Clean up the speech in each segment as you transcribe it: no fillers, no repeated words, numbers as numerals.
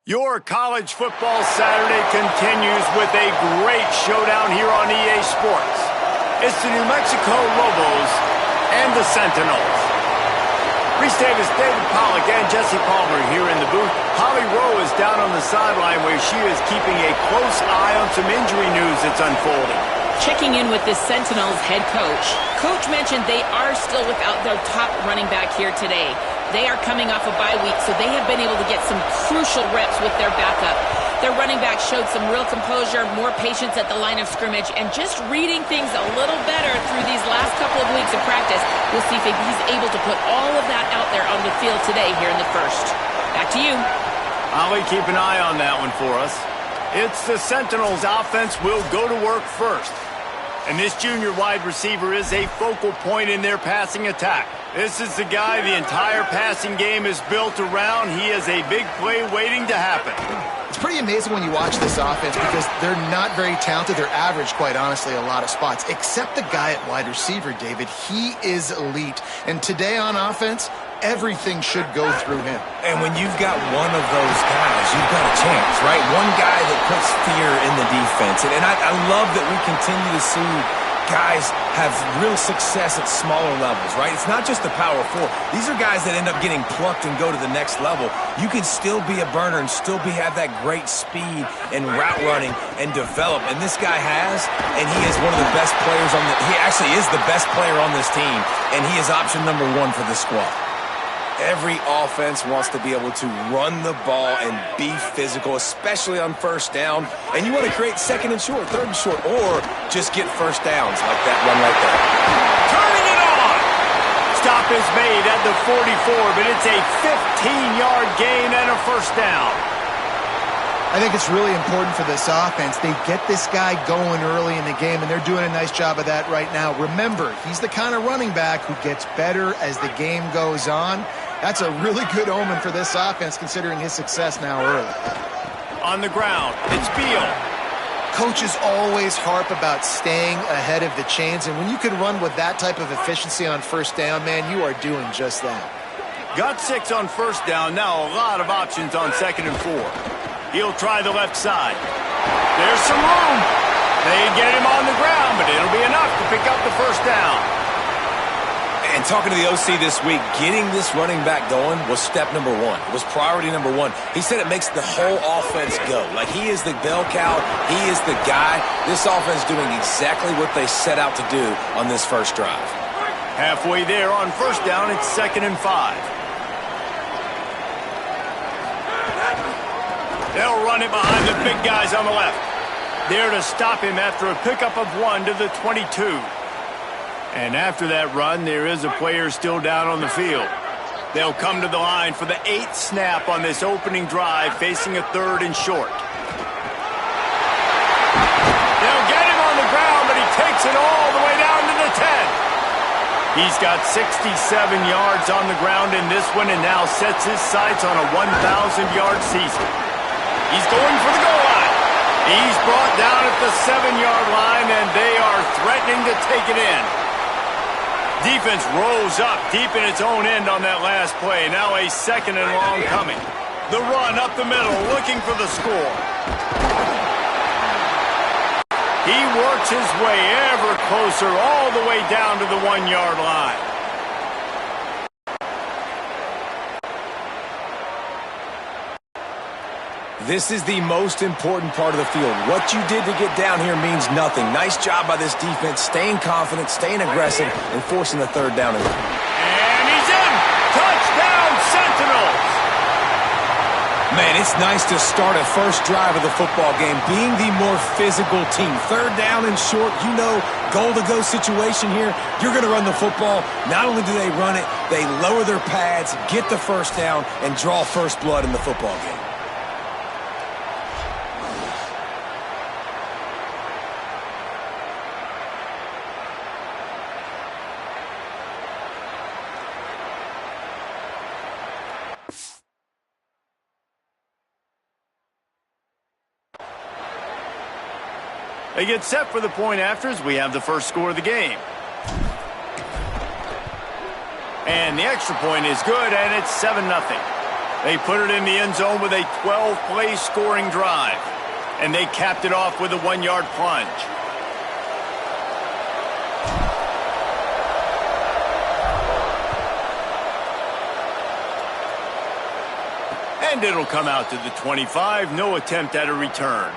Your college football Saturday continues with a great showdown here on EA Sports. It's the New Mexico Lobos and the Sentinels. Reese Davis, David Pollack, and Jesse Palmer here in the booth. Holly Rowe is down on the sideline where she is keeping a close eye on some injury news that's unfolding. Checking in with the Sentinels head coach. Coach mentioned they are still without their top running back here today. They are coming off a bye week, so they have been able to get some crucial reps with their backup. Their running back showed some real composure, more patience at the line of scrimmage, and just reading things a little better through these last couple of weeks of practice. We'll see if he's able to put all of that out there on the field today here in the first. Back to you. Holly, keep an eye on that one for us. It's the Sentinels offense will go to work first. And this junior wide receiver is a focal point in their passing attack. This is the guy the entire passing game is built around. He is a big play waiting to happen. It's pretty amazing when you watch this offense because they're not very talented. They're average, quite honestly, a lot of spots. Except the guy at wide receiver, David. He is elite. And today on offense, everything should go through him. And when you've got one of those guys, you've got a chance, right? One guy that puts fear in the defense. And I love that we continue to see guys have real success at smaller levels, right? It's not just the power four. These are guys that end up getting plucked and go to the next level. You can still be a burner and still have that great speed and route running and develop. And this guy has, and he is one of the best players on he actually is the best player on this team, and he is option number one for the squad. Every offense wants to be able to run the ball and be physical, especially on first down. And you want to create second and short, third and short, or just get first downs like that run right there. Turning it on! Stop is made at the 44, but it's a 15-yard gain and a first down. I think it's really important for this offense. They get this guy going early in the game, and they're doing a nice job of that right now. Remember, he's the kind of running back who gets better as the game goes on. That's a really good omen for this offense, considering his success now early. On the ground, it's Beal. Coaches always harp about staying ahead of the chains, and when you can run with that type of efficiency on first down, man, you are doing just that. Got 6 on first down, now a lot of options on second and 4. He'll try the left side. There's some room. They get him on the ground, but it'll be enough to pick up the first down. And talking to the OC this week, getting this running back going was step number one. It was priority number one. He said it makes the whole offense go. Like, he is the bell cow. He is the guy. This offense doing exactly what they set out to do on this first drive. Halfway there on first down, it's 2nd and 5. They'll run it behind the big guys on the left. There to stop him after a pickup of 1 to the 22. And after that run, there is a player still down on the field. They'll come to the line for the 8th snap on this opening drive, facing a 3rd and short. They'll get him on the ground, but he takes it all the way down to the 10. He's got 67 yards on the ground in this one and now sets his sights on a 1,000-yard season. He's going for the goal line. He's brought down at the 7-yard line, and they are threatening to take it in. Defense rose up deep in its own end on that last play. Now a 2nd and long coming. The run up the middle, looking for the score. He works his way ever closer all the way down to the 1-yard line. This is the most important part of the field. What you did to get down here means nothing. Nice job by this defense, staying confident, staying aggressive, and forcing the 3rd down. And he's in! Touchdown, Sentinels! Man, it's nice to start a first drive of the football game being the more physical team. 3rd down and short, you know, goal-to-go situation here. You're going to run the football. Not only do they run it, they lower their pads, get the first down, and draw first blood in the football game. They get set for the point afters. We have the first score of the game. And the extra point is good, and it's 7-0. They put it in the end zone with a 12-play scoring drive. And they capped it off with a 1-yard plunge. And it'll come out to the 25. No attempt at a return.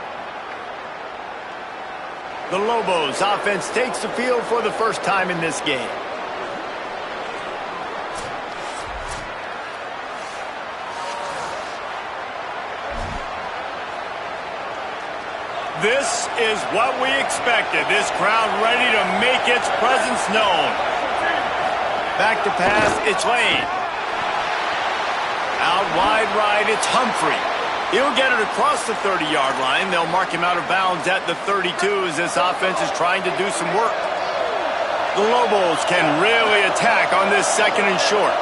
The Lobos offense takes the field for the first time in this game. This is what we expected. This crowd ready to make its presence known. Back to pass, it's Lane. Out wide right, it's Humphrey. He'll get it across the 30-yard line. They'll mark him out of bounds at the 32 as this offense is trying to do some work. The Lobos can really attack on this 2nd and short.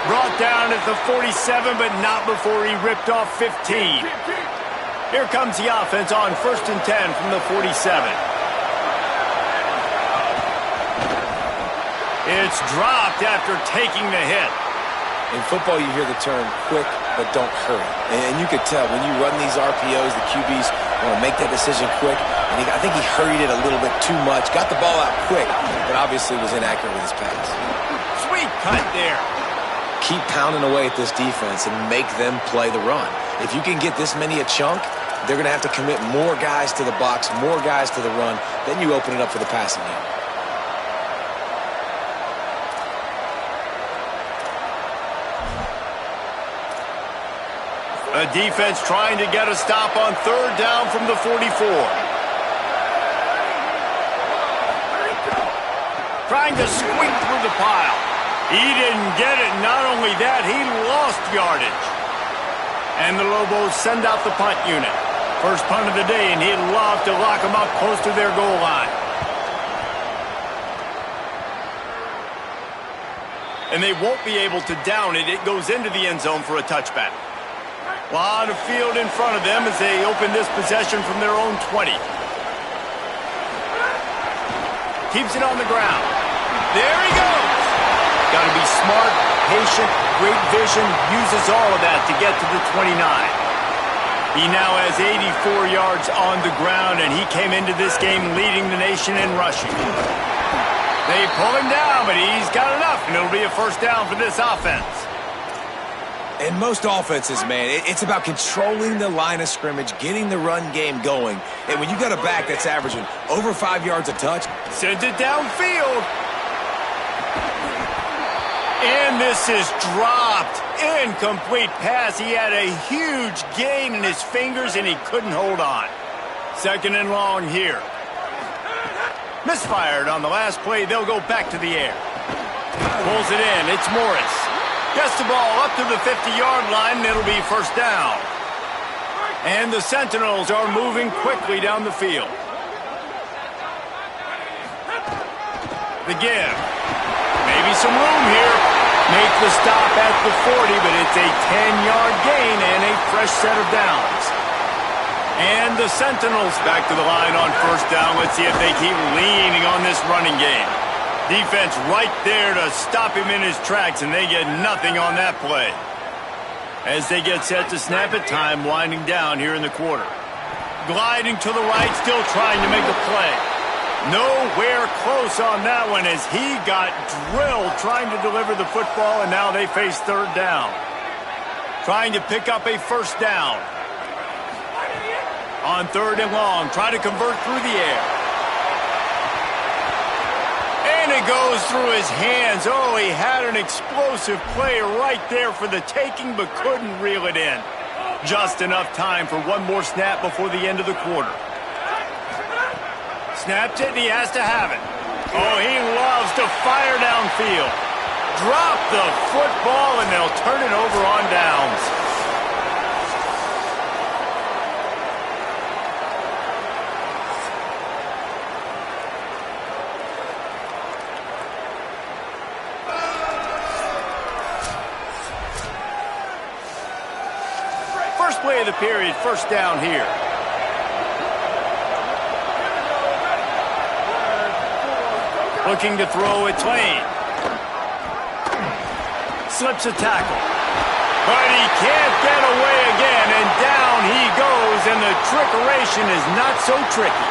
Brought down at the 47, but not before he ripped off 15. Here comes the offense on 1st and 10 from the 47. It's dropped after taking the hit. In football, you hear the term quick, but don't hurry. And you could tell when you run these RPOs, the QBs want to make that decision quick. And I think he hurried it a little bit too much. Got the ball out quick, but obviously was inaccurate with his pass. Sweet cut there. Keep pounding away at this defense and make them play the run. If you can get this many a chunk, they're going to have to commit more guys to the box, more guys to the run. Then you open it up for the passing game. A defense trying to get a stop on 3rd down from the 44. Trying to squeak through the pile. He didn't get it. Not only that, he lost yardage. And the Lobos send out the punt unit. First punt of the day, and he'd love to lock them up close to their goal line. And they won't be able to down it. It goes into the end zone for a touchback. A lot of field in front of them as they open this possession from their own 20. Keeps it on the ground. There he goes. Got to be smart, patient, great vision, uses all of that to get to the 29. He now has 84 yards on the ground, and he came into this game leading the nation in rushing. They pull him down, but he's got enough, and it'll be a 1st down for this offense. In most offenses, man, it's about controlling the line of scrimmage, getting the run game going. And when you got a back that's averaging over 5 yards a touch, sends it downfield. And this is dropped. Incomplete pass. He had a huge gain in his fingers, and he couldn't hold on. 2nd and long here. Misfired on the last play. They'll go back to the air. Pulls it in. It's Morris. Gets the ball up to the 50-yard line, and it'll be 1st down. And the Sentinels are moving quickly down the field. The give. Maybe some room here. Make the stop at the 40, but it's a 10-yard gain and a fresh set of downs. And the Sentinels back to the line on 1st down. Let's see if they keep leaning on this running game. Defense right there to stop him in his tracks, and they get nothing on that play. As they get set to snap it, time winding down here in the quarter. Gliding to the right, still trying to make a play. Nowhere close on that one as he got drilled trying to deliver the football, and now they face 3rd down. Trying to pick up a 1st down. On 3rd and long, trying to convert through the air. And it goes through his hands. Oh, he had an explosive play right there for the taking, but couldn't reel it in. Just enough time for one more snap before the end of the quarter. Snapped it, and he has to have it. Oh, he loves to fire downfield. Drop the football, and they'll turn it over on downs. First play of the period, 1st down here. Looking to throw its lane. Slips a tackle. But he can't get away again, and down he goes, and the trickeration is not so tricky.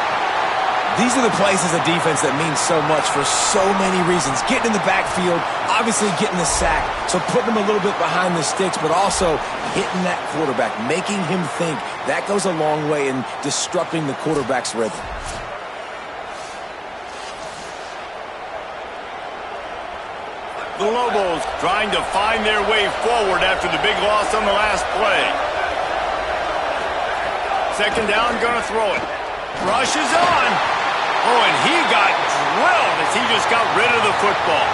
These are the plays as a defense that mean so much for so many reasons. Getting in the backfield, obviously getting the sack, so putting him a little bit behind the sticks, but also hitting that quarterback, making him think. That goes a long way in disrupting the quarterback's rhythm. The Lobos trying to find their way forward after the big loss on the last play. Second down, gonna throw it. Rushes on. Oh, and he got drilled as he just got rid of the football.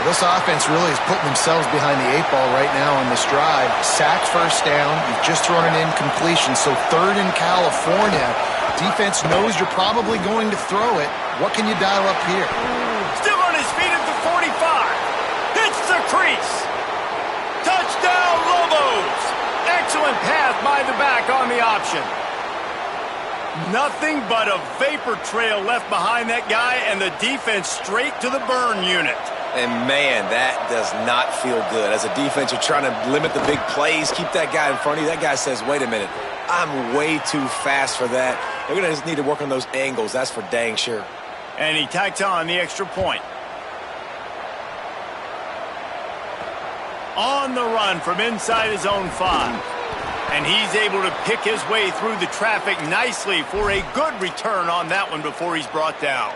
This offense really is putting themselves behind the 8 ball right now on this drive. Sacked first down. You've just thrown an incompletion, so third in California. Defense knows you're probably going to throw it. What can you dial up here? Still on his feet at the 45. Hits the crease. Touchdown, Lobos. Excellent pass by the back on the option. Nothing but a vapor trail left behind that guy, and the defense straight to the burn unit. And, man, that does not feel good. As a defense, you're trying to limit the big plays, keep that guy in front of you. That guy says, wait a minute, I'm way too fast for that. They're going to just need to work on those angles. That's for dang sure. And he tacks on the extra point. On the run from inside his own 5. And he's able to pick his way through the traffic nicely for a good return on that one before he's brought down.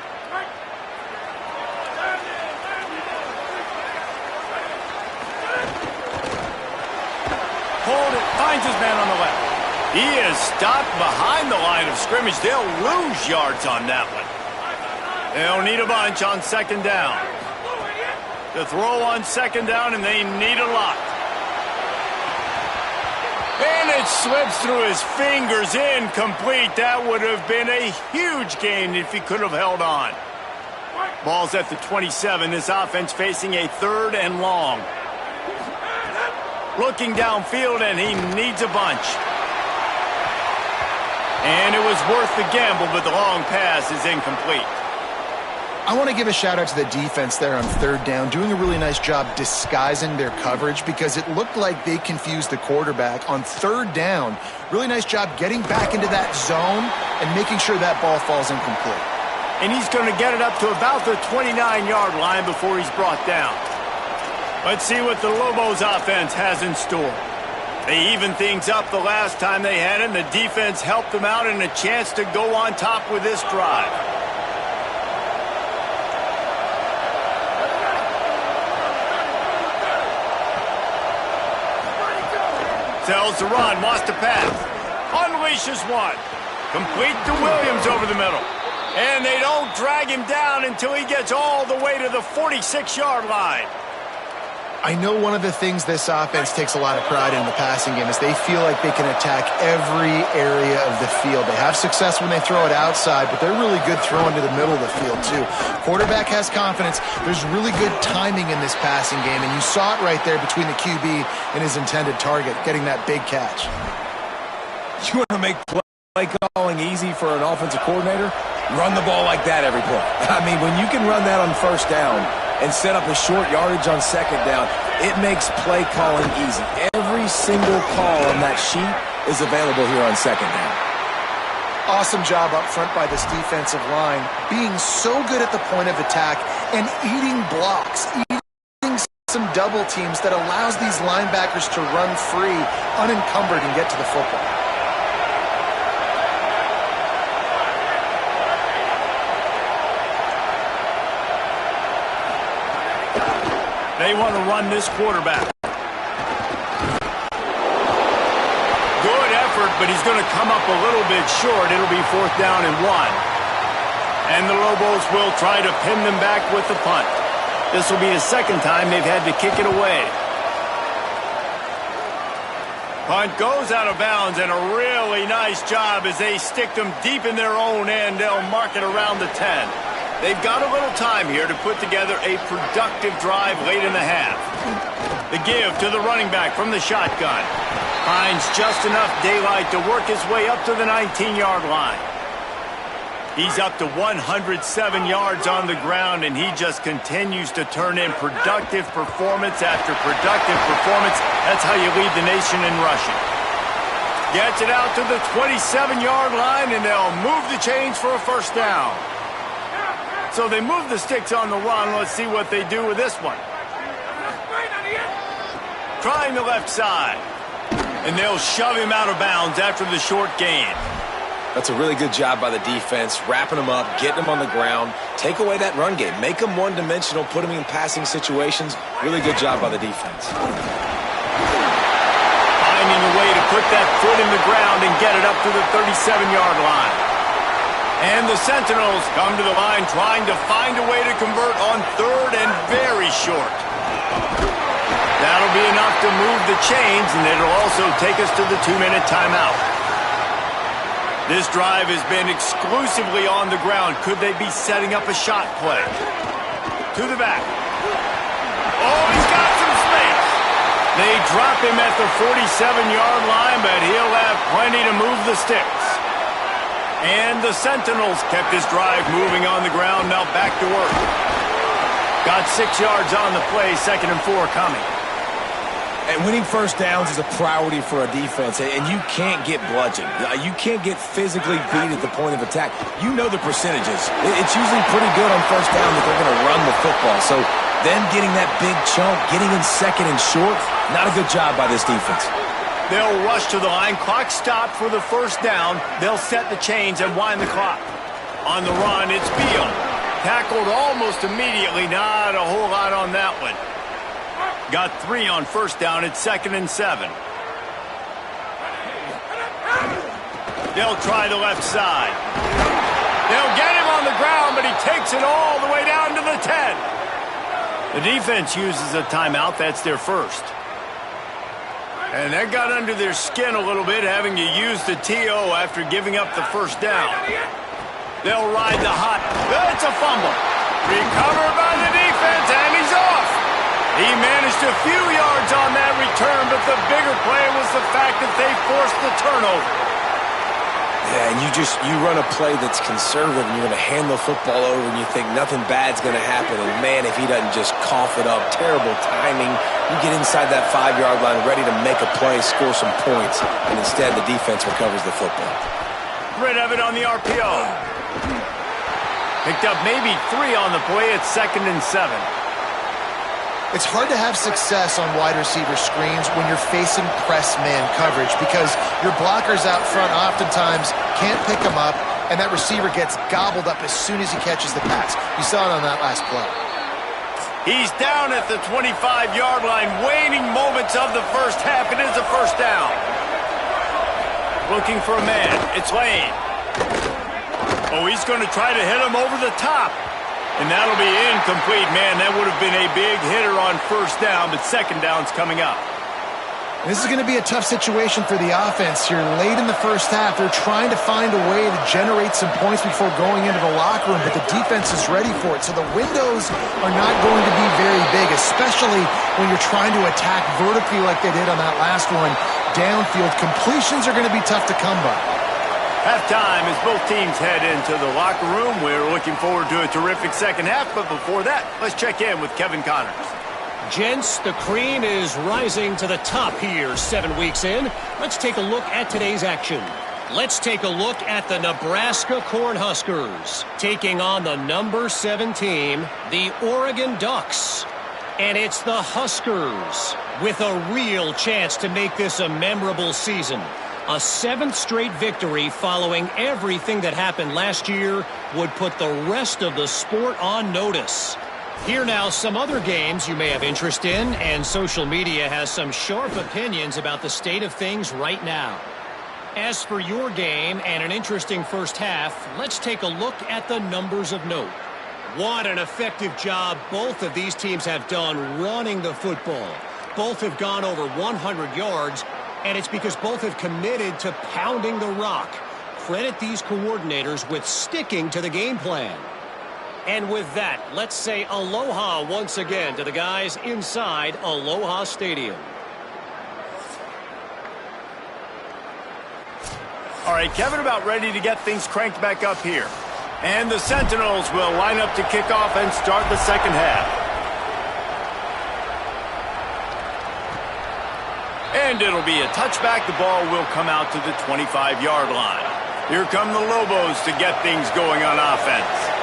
Hold it, finds his man on the left. He is stopped behind the line of scrimmage. They'll lose yards on that one. They'll need a bunch on second down. The throw on second down, and they need a lot. And it slips through his fingers, incomplete. That would have been a huge gain if he could have held on. Ball's at the 27. This offense facing a third and long. Looking downfield, and he needs a bunch. And it was worth the gamble, but the long pass is incomplete. I want to give a shout-out to the defense there on third down, doing a really nice job disguising their coverage because it looked like they confused the quarterback. On third down, really nice job getting back into that zone and making sure that ball falls incomplete. And he's going to get it up to about the 29-yard line before he's brought down. Let's see what the Lobos offense has in store. They evened things up the last time they had it, and the defense helped them out and a chance to go on top with this drive. Tells to run, wants to pass. Unleashes one. Complete to Williams over the middle. And they don't drag him down until he gets all the way to the 46-yard line. I know one of the things this offense takes a lot of pride in the passing game is they feel like they can attack every area of the field. They have success when they throw it outside, but they're really good throwing to the middle of the field, too. Quarterback has confidence. There's really good timing in this passing game, and you saw it right there between the QB and his intended target, getting that big catch. You want to make play calling easy for an offensive coordinator? Run the ball like that every play. I mean, when you can run that on first down and set up a short yardage on second down, it makes play calling easy. Every single call on that sheet is available here on second down. Awesome job up front by this defensive line, being so good at the point of attack and eating blocks, eating some double teams that allows these linebackers to run free, unencumbered, and get to the football. They want to run this quarterback. Good effort, but he's going to come up a little bit short. It'll be fourth down and 1. And the Lobos will try to pin them back with the punt. This will be the second time they've had to kick it away. Punt goes out of bounds, and a really nice job as they stick them deep in their own end. They'll mark it around the 10. They've got a little time here to put together a productive drive late in the half. The give to the running back from the shotgun. Finds just enough daylight to work his way up to the 19-yard line. He's up to 107 yards on the ground, and he just continues to turn in productive performance after productive performance. That's how you lead the nation in rushing. Gets it out to the 27-yard line, and they'll move the chains for a first down. So they move the sticks on the run. Let's see what they do with this one. Trying the left side. And they'll shove him out of bounds after the short gain. That's a really good job by the defense, wrapping them up, getting them on the ground. Take away that run game. Make them one-dimensional, put them in passing situations. Really good job by the defense. Finding a way to put that foot in the ground and get it up to the 37-yard line. And the Sentinels come to the line trying to find a way to convert on third and very short. That'll be enough to move the chains, and it'll also take us to the 2-minute timeout. This drive has been exclusively on the ground. Could they be setting up a shot play? To the back. Oh, he's got some space. They drop him at the 47-yard line, but he'll have plenty to move the sticks. And the Sentinels kept this drive moving on the ground. Now back to work. Got 6 yards on the play, 2nd and 4 coming. And winning first downs is a priority for a defense, and you can't get bludgeoned. You can't get physically beat at the point of attack. You know the percentages. It's usually pretty good on first down that they're going to run the football. So them getting that big chunk, getting in 2nd and short, not a good job by this defense. They'll rush to the line. Clock stopped for the first down. They'll set the chains and wind the clock. On the run, it's Beal. Tackled almost immediately. Not a whole lot on that one. Got 3 on first down. It's 2nd and 7. They'll try the left side. They'll get him on the ground, but he takes it all the way down to the 10. The defense uses a timeout. That's their first. And that got under their skin a little bit, having to use the TO after giving up the first down. They'll ride the hot. It's a fumble. Recovered by the defense, and he's off. He managed a few yards on that return, but the bigger play was the fact that they forced the turnover. Yeah, and you run a play that's conservative, and you're going to hand the football over, and you think nothing bad's going to happen. And, man, if he doesn't just cough it up, terrible timing. You get inside that 5-yard line ready to make a play, score some points, and instead the defense recovers the football. Rid of it on the RPO. Picked up maybe 3 on the play. It's 2nd and 7. It's hard to have success on wide receiver screens when you're facing press man coverage because your blockers out front oftentimes can't pick them up, and that receiver gets gobbled up as soon as he catches the pass. You saw it on that last play. He's down at the 25-yard line. Waning moments of the first half. It is a first down. Looking for a man. It's Lane. Oh, he's going to try to hit him over the top. And that'll be incomplete. Man, that would have been a big hitter on first down, but second down's coming up. This is going to be a tough situation for the offense here. Late in the first half, they're trying to find a way to generate some points before going into the locker room, but the defense is ready for it. So the windows are not going to be very big, especially when you're trying to attack vertically like they did on that last one. Downfield completions are going to be tough to come by. Halftime as both teams head into the locker room. We're looking forward to a terrific second half, but before that, let's check in with Kevin Connors. Gents, the cream is rising to the top here 7 weeks in. Let's take a look at today's action. Let's take a look at the Nebraska Cornhuskers taking on the number 7 team, the Oregon Ducks. And it's the Huskers with a real chance to make this a memorable season. A 7th straight victory following everything that happened last year would put the rest of the sport on notice. Here now some other games you may have interest in, and social media has some sharp opinions about the state of things right now. As for your game and an interesting first half, let's take a look at the numbers of note. What an effective job both of these teams have done running the football. Both have gone over 100 yards, and it's because both have committed to pounding the rock. Credit these coordinators with sticking to the game plan. And with that, let's say aloha once again to the guys inside Aloha Stadium. All right, Kevin, about ready to get things cranked back up here. And the Sentinels will line up to kick off and start the second half. And it'll be a touchback. The ball will come out to the 25-yard line. Here come the Lobos to get things going on offense.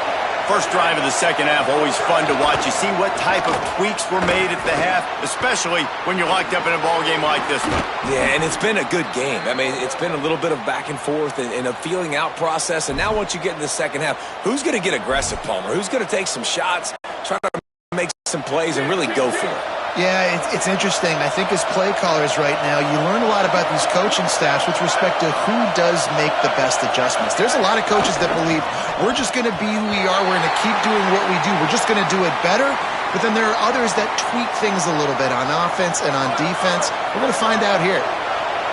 First drive of the second half, always fun to watch. You see what type of tweaks were made at the half, especially when you're locked up in a ball game like this one. Yeah, and it's been a good game. I mean, it's been a little bit of back and forth and a feeling out process. And now once you get in the second half, who's going to get aggressive, Palmer? Who's going to take some shots, try to make some plays, and really go for it? Yeah, it's interesting. I think as play callers right now, you learn a lot about these coaching staffs with respect to who does make the best adjustments. There's a lot of coaches that believe we're just going to be who we are. We're going to keep doing what we do. We're just going to do it better. But then there are others that tweak things a little bit on offense and on defense. We're going to find out here.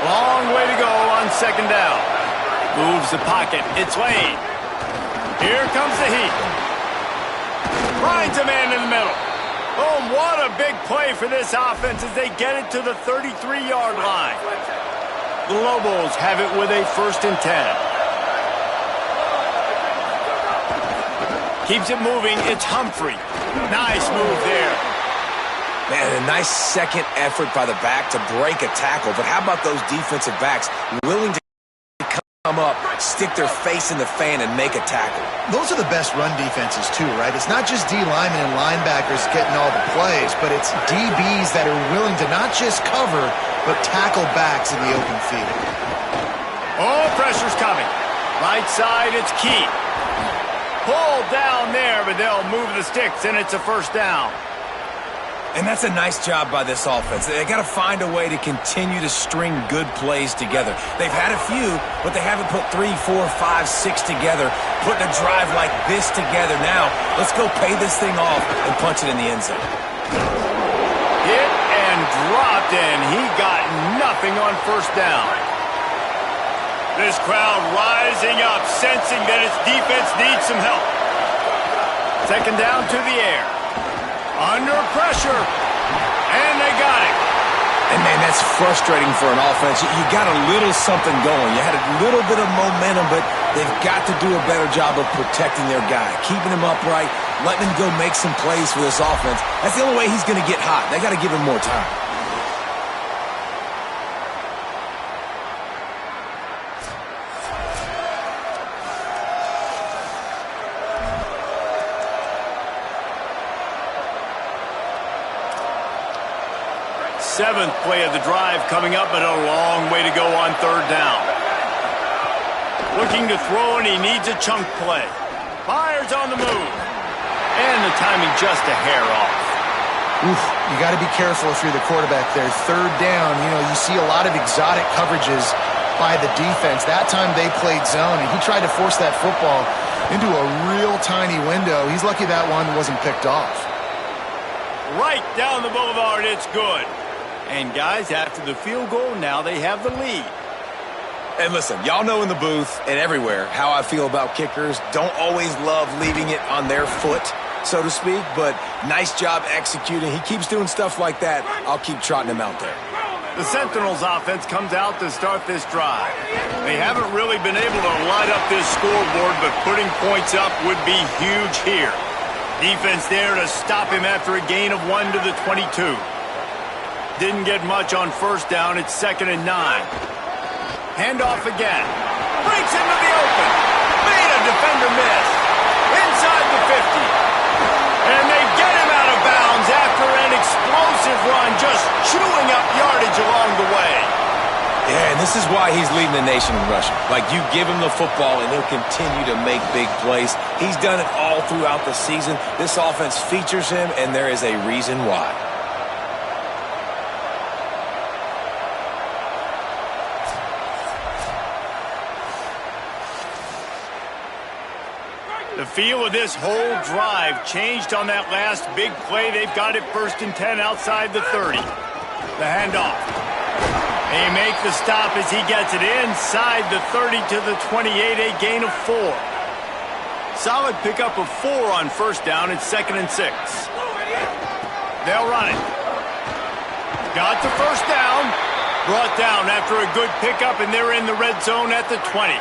Long way to go on second down. Moves the pocket. It's Lane. Here comes the heat. Finds a man in the middle. Oh, what a big play for this offense as they get it to the 33-yard line. The Lobos have it with a 1st and 10. Keeps it moving. It's Humphrey. Nice move there. Man, a nice second effort by the back to break a tackle. But how about those defensive backs willing to come up, stick their face in the fan, and make a tackle? Those are the best run defenses too, right? It's not just D linemen and linebackers getting all the plays, but it's DBs that are willing to not just cover, but tackle backs in the open field. Oh, pressure's coming. Right side, it's Key. Pulled down there, but they'll move the sticks, and it's a 1st down. And that's a nice job by this offense. They got to find a way to continue to string good plays together. They've had a few, but they haven't put 3, 4, 5, 6 together, putting a drive like this together. Now, let's go pay this thing off and punch it in the end zone. Hit and dropped, and he got nothing on 1st down. This crowd rising up, sensing that its defense needs some help. Second down to the air. Under pressure, and they got it. And, man, that's frustrating for an offense. You got a little something going. You had a little bit of momentum, but they've got to do a better job of protecting their guy, keeping him upright, letting him go make some plays for this offense. That's the only way he's going to get hot. They got to give him more time. Seventh play of the drive coming up, but a long way to go on 3rd down. Looking to throw, and he needs a chunk play. Fires on the move. And the timing just a hair off. Oof, you got to be careful if you're the quarterback there. 3rd down, you see a lot of exotic coverages by the defense. That time they played zone, and he tried to force that football into a real tiny window. He's lucky that one wasn't picked off. Right down the boulevard, it's good. And, guys, after the field goal, now they have the lead. And listen, y'all know in the booth and everywhere how I feel about kickers. Don't always love leaving it on their foot, so to speak, but nice job executing. He keeps doing stuff like that. I'll keep trotting him out there. The Sentinels offense comes out to start this drive. They haven't really been able to light up this scoreboard, but putting points up would be huge here. Defense there to stop him after a gain of 1 to the 22. Didn't get much on 1st down. It's 2nd and 9. Handoff again. Breaks into the open. Made a defender miss. Inside the 50. And they get him out of bounds after an explosive run, just chewing up yardage along the way. Yeah, and this is why he's leading the nation in rushing. Like, you give him the football, and he'll continue to make big plays. He's done it all throughout the season. This offense features him, and there is a reason why. The feel of this whole drive changed on that last big play. They've got it 1st and 10 outside the 30. The handoff. They make the stop as he gets it inside the 30 to the 28, a gain of 4. Solid pickup of 4 on 1st down. It's 2nd and 6. They'll run it. Got the 1st down. Brought down after a good pickup, and they're in the red zone at the 20.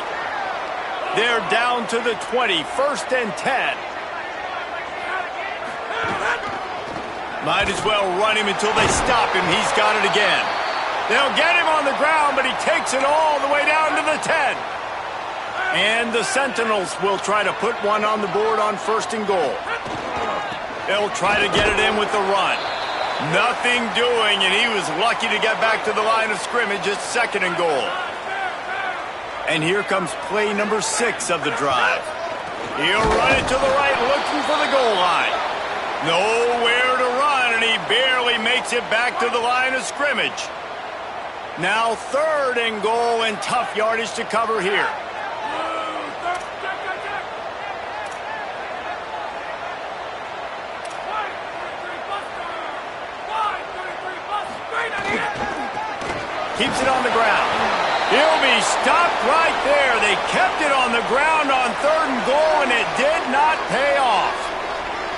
They're down to the 20, 1st and 10. Might as well run him until they stop him. He's got it again. They'll get him on the ground, but he takes it all the way down to the 10. And the Sentinels will try to put one on the board on 1st and goal. They'll try to get it in with the run. Nothing doing, and he was lucky to get back to the line of scrimmage at 2nd and goal. And here comes play number 6 of the drive. He'll run it to the right, looking for the goal line. Nowhere to run, and he barely makes it back to the line of scrimmage. Now 3rd and goal, and tough yardage to cover here. Keeps it on the ground. He'll be stopped right there. They kept it on the ground on 3rd and goal, and it did not pay off.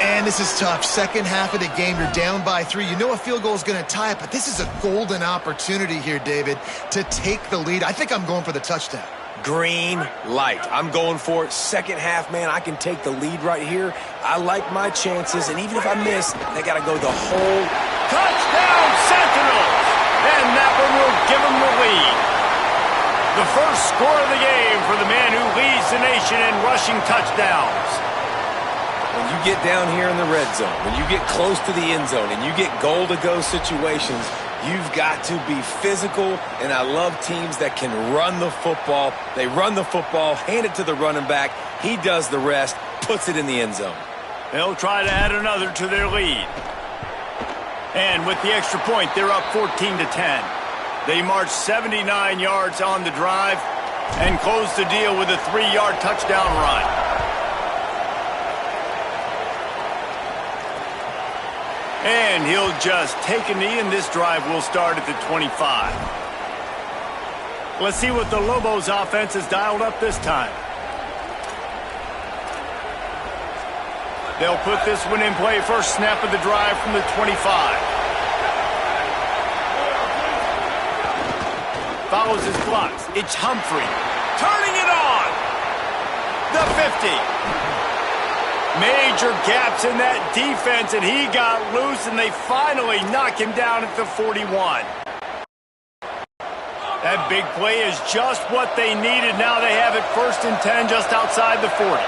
And this is tough. Second half of the game, you're down by 3. You know a field goal is going to tie it, but this is a golden opportunity here, David, to take the lead. I think I'm going for the touchdown. Green light. I'm going for it. Second half, man, I can take the lead right here. I like my chances, and even if I miss, they got to go the whole... Touchdown, Sentinels! And that one will give them the lead. The first score of the game for the man who leads the nation in rushing touchdowns. When you get down here in the red zone, when you get close to the end zone, and you get goal-to-go situations, you've got to be physical, and I love teams that can run the football. They run the football, hand it to the running back. He does the rest, puts it in the end zone. They'll try to add another to their lead. And with the extra point, they're up 14-10. They march 79 yards on the drive and close the deal with a 3-yard touchdown run. And he'll just take a knee, and this drive will start at the 25. Let's see what the Lobos offense has dialed up this time. They'll put this one in play. First snap of the drive from the 25. Follows his blocks. It's Humphrey. Turning it on. The 50. Major gaps in that defense, and he got loose, and they finally knock him down at the 41. That big play is just what they needed. Now they have it 1st and 10 just outside the 40.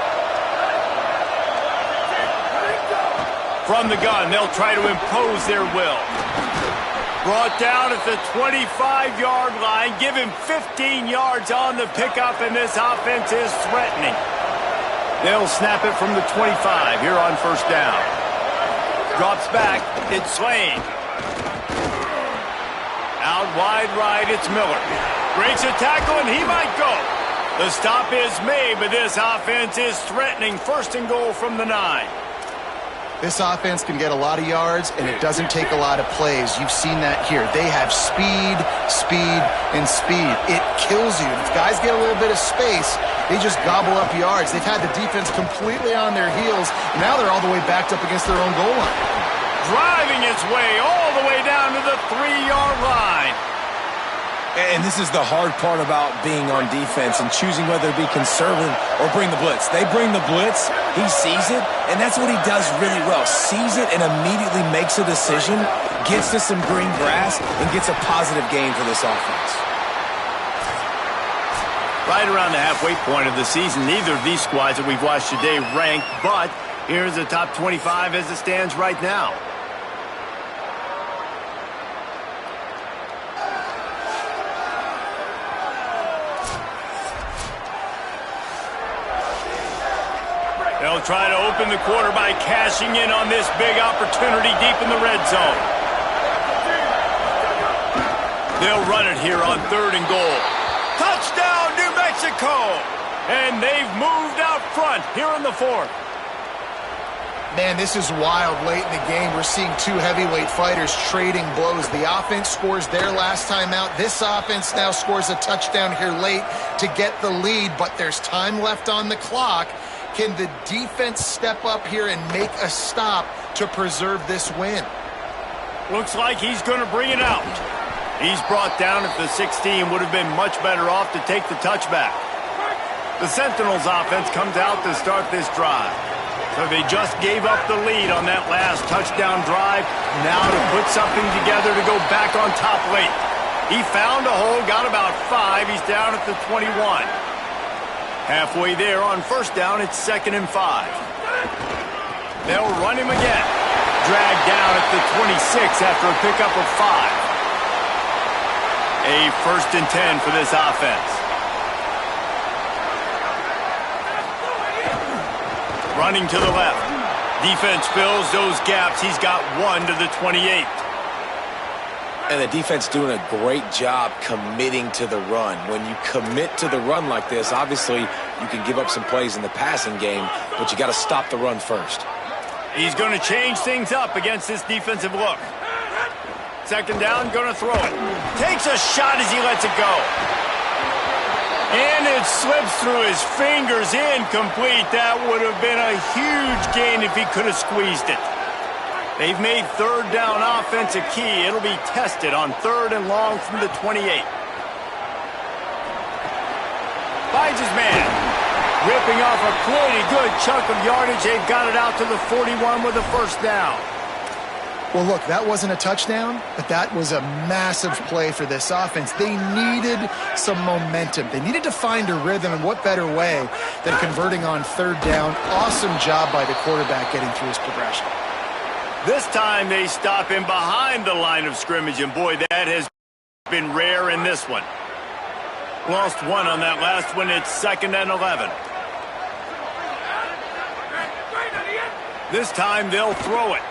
From the gun, they'll try to impose their will. Brought down at the 25-yard line. Give him 15 yards on the pickup, and this offense is threatening. They'll snap it from the 25 here on 1st down. Drops back. It's Slane. Out wide right, it's Miller. Breaks a tackle, and he might go. The stop is made, but this offense is threatening. 1st and goal from the 9. This offense can get a lot of yards, and it doesn't take a lot of plays. You've seen that here. They have speed, speed, and speed. It kills you. If guys get a little bit of space, they just gobble up yards. They've had the defense completely on their heels, and now they're all the way backed up against their own goal line. Driving its way all the way down to the 3-yard line. And this is the hard part about being on defense and choosing whether to be conservative or bring the blitz. They bring the blitz, he sees it, and that's what he does really well. Sees it and immediately makes a decision, gets to some green grass, and gets a positive gain for this offense. Right around the halfway point of the season, neither of these squads that we've watched today ranked, but here's the top 25 as it stands right now. They'll try to open the quarter by cashing in on this big opportunity deep in the red zone. They'll run it here on 3rd and goal. Touchdown, New Mexico! And they've moved out front here in the 4th. Man, this is wild late in the game. We're seeing 2 heavyweight fighters trading blows. The offense scores their last time out. This offense now scores a touchdown here late to get the lead, but there's time left on the clock. Can the defense step up here and make a stop to preserve this win? Looks like he's going to bring it out. He's brought down at the 16. Would have been much better off to take the touchback. The Sentinels offense comes out to start this drive. So they just gave up the lead on that last touchdown drive. Now to put something together to go back on top late. He found a hole, got about 5. He's down at the 21. Halfway there on first down, it's 2nd and 5. They'll run him again. Dragged down at the 26 after a pickup of 5. A 1st and 10 for this offense. Running to the left. Defense fills those gaps. He's got 1 to the 28. And the defense doing a great job committing to the run. When you commit to the run like this, obviously you can give up some plays in the passing game, but you got to stop the run first. He's going to change things up against this defensive look. 2nd down, going to throw it. Takes a shot as he lets it go. And it slips through his fingers, incomplete. That would have been a huge gain if he could have squeezed it. They've made 3rd down offense a key. It'll be tested on 3rd and long from the 28. Finds his man. Ripping off a pretty good chunk of yardage. They've got it out to the 41 with a 1st down. Well, look, that wasn't a touchdown, but that was a massive play for this offense. They needed some momentum. They needed to find a rhythm, and what better way than converting on 3rd down. Awesome job by the quarterback getting through his progression. This time they stop him behind the line of scrimmage, and boy, that has been rare in this one. Lost 1 on that last one. It's 2nd and 11. This time they'll throw it.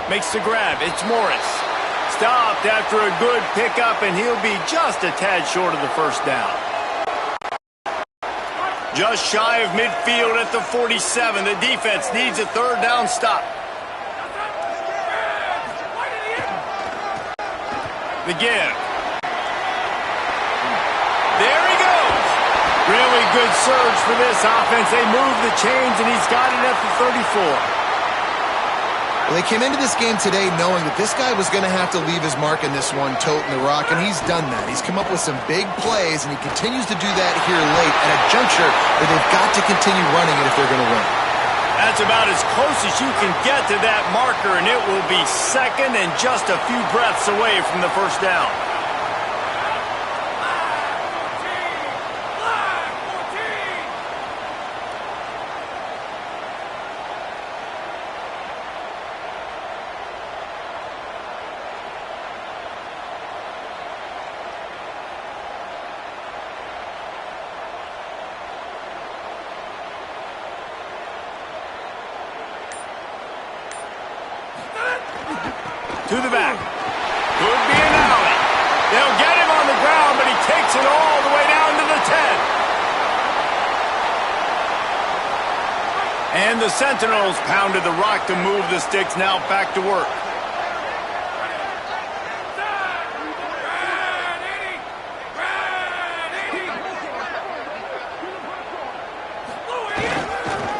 Makes the grab. It's Morris. Stopped after a good pickup, and he'll be just a tad short of the 1st down. Just shy of midfield at the 47. The defense needs a 3rd down stop. The give. There he goes. Really good surge for this offense. They move the chains, and he's got it at the 34. Well, they came into this game today knowing that this guy was going to have to leave his mark in this one, toting the rock, and he's done that. He's come up with some big plays, and he continues to do that here late at a juncture where they've got to continue running it if they're going to win. That's about as close as you can get to that marker, and it will be 2nd and just a few breaths away from the 1st down. To the back. Could be an alley. They'll get him on the ground, but he takes it all the way down to the 10. And the Sentinels pounded the rock to move the sticks. Now back to work.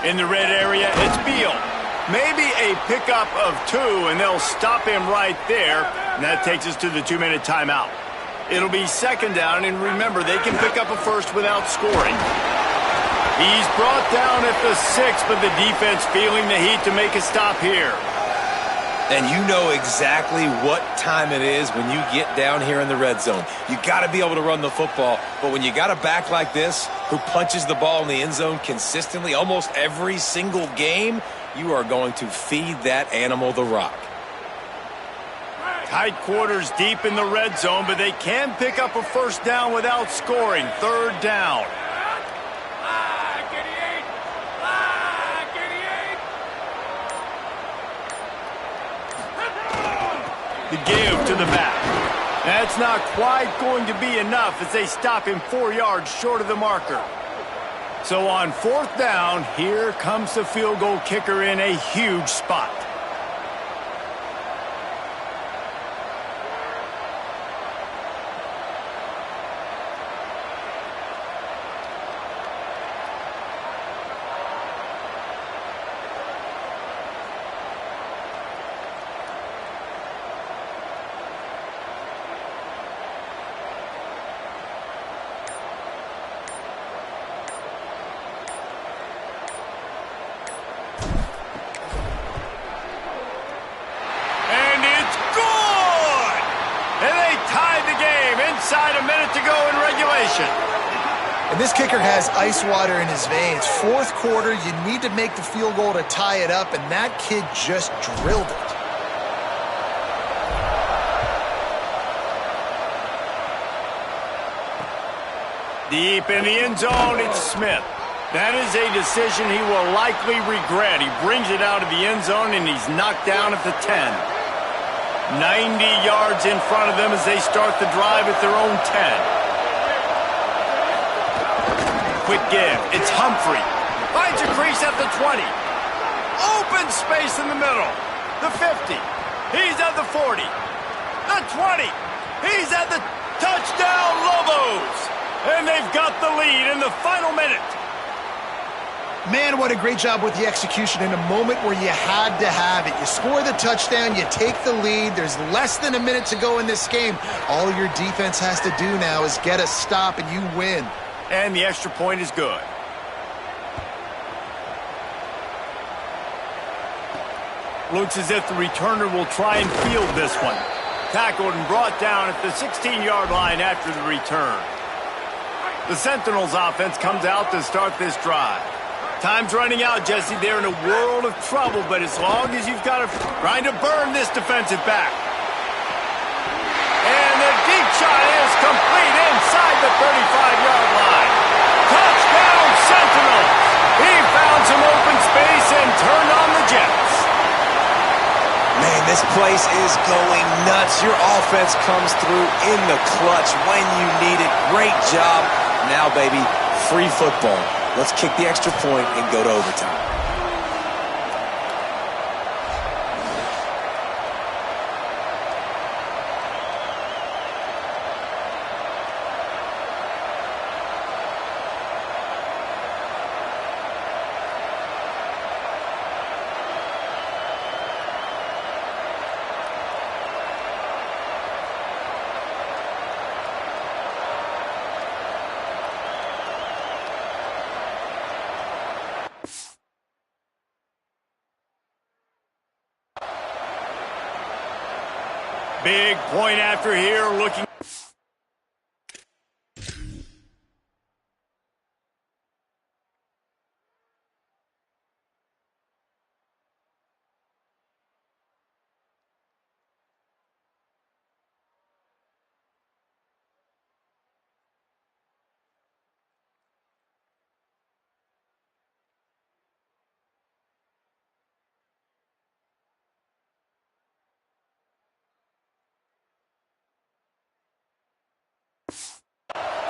In the red area, it's Beal. Maybe a pickup of 2, and they'll stop him right there. And that takes us to the 2-minute timeout. It'll be 2nd down, and remember, they can pick up a 1st without scoring. He's brought down at the 6, but the defense feeling the heat to make a stop here. And you know exactly what time it is when you get down here in the red zone. You got to be able to run the football, but when you got a back like this who punches the ball in the end zone consistently almost every single game, you are going to feed that animal the rock. Tight quarters deep in the red zone, but they can pick up a 1st down without scoring. 3rd down. The give to the back. That's not quite going to be enough as they stop him 4 yards short of the marker. So on 4th down, here comes the field goal kicker in a huge spot. inside a minute to go in regulation. And this kicker has ice water in his veins. Fourth quarter, you need to make the field goal to tie it up, and that kid just drilled it. Deep in the end zone, it's Smith. That is a decision he will likely regret. He brings it out of the end zone, and he's knocked down at the 10. 90 yards in front of them as they start the drive at their own 10. Quick give. It's Humphrey. Finds a crease at the 20. Open space in the middle. The 50. He's at the 40. The 20. He's at the touchdown, Lobos. And they've got the lead in the final minute. Man, what a great job with the execution in a moment where you had to have it. You score the touchdown, you take the lead. There's less than a minute to go in this game. All your defense has to do now is get a stop, and you win. And the extra point is good. Looks as if the returner will try and field this one. Tackled and brought down at the 16-yard line after the return. The Sentinels offense comes out to start this drive. Time's running out, Jesse. They're in a world of trouble, but as long as you've got to trying to burn this defensive back. And the deep shot is complete inside the 35-yard line. Touchdown, Sentinels! He found some open space and turned on the Jets. Man, this place is going nuts. Your offense comes through in the clutch when you need it. Great job. Now, baby, free football. Let's kick the extra point and go to overtime. Big point after here, looking.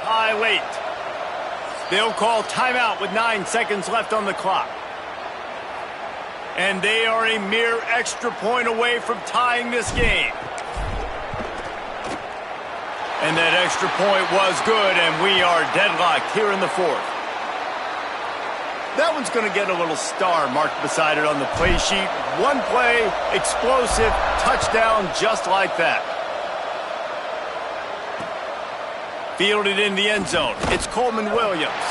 High late. They'll call timeout with 9 seconds left on the clock. And they are a mere extra point away from tying this game. And that extra point was good, and we are deadlocked here in the fourth. That one's going to get a little star marked beside it on the play sheet. One play, explosive, touchdown just like that. Fielded in the end zone. It's Coleman Williams.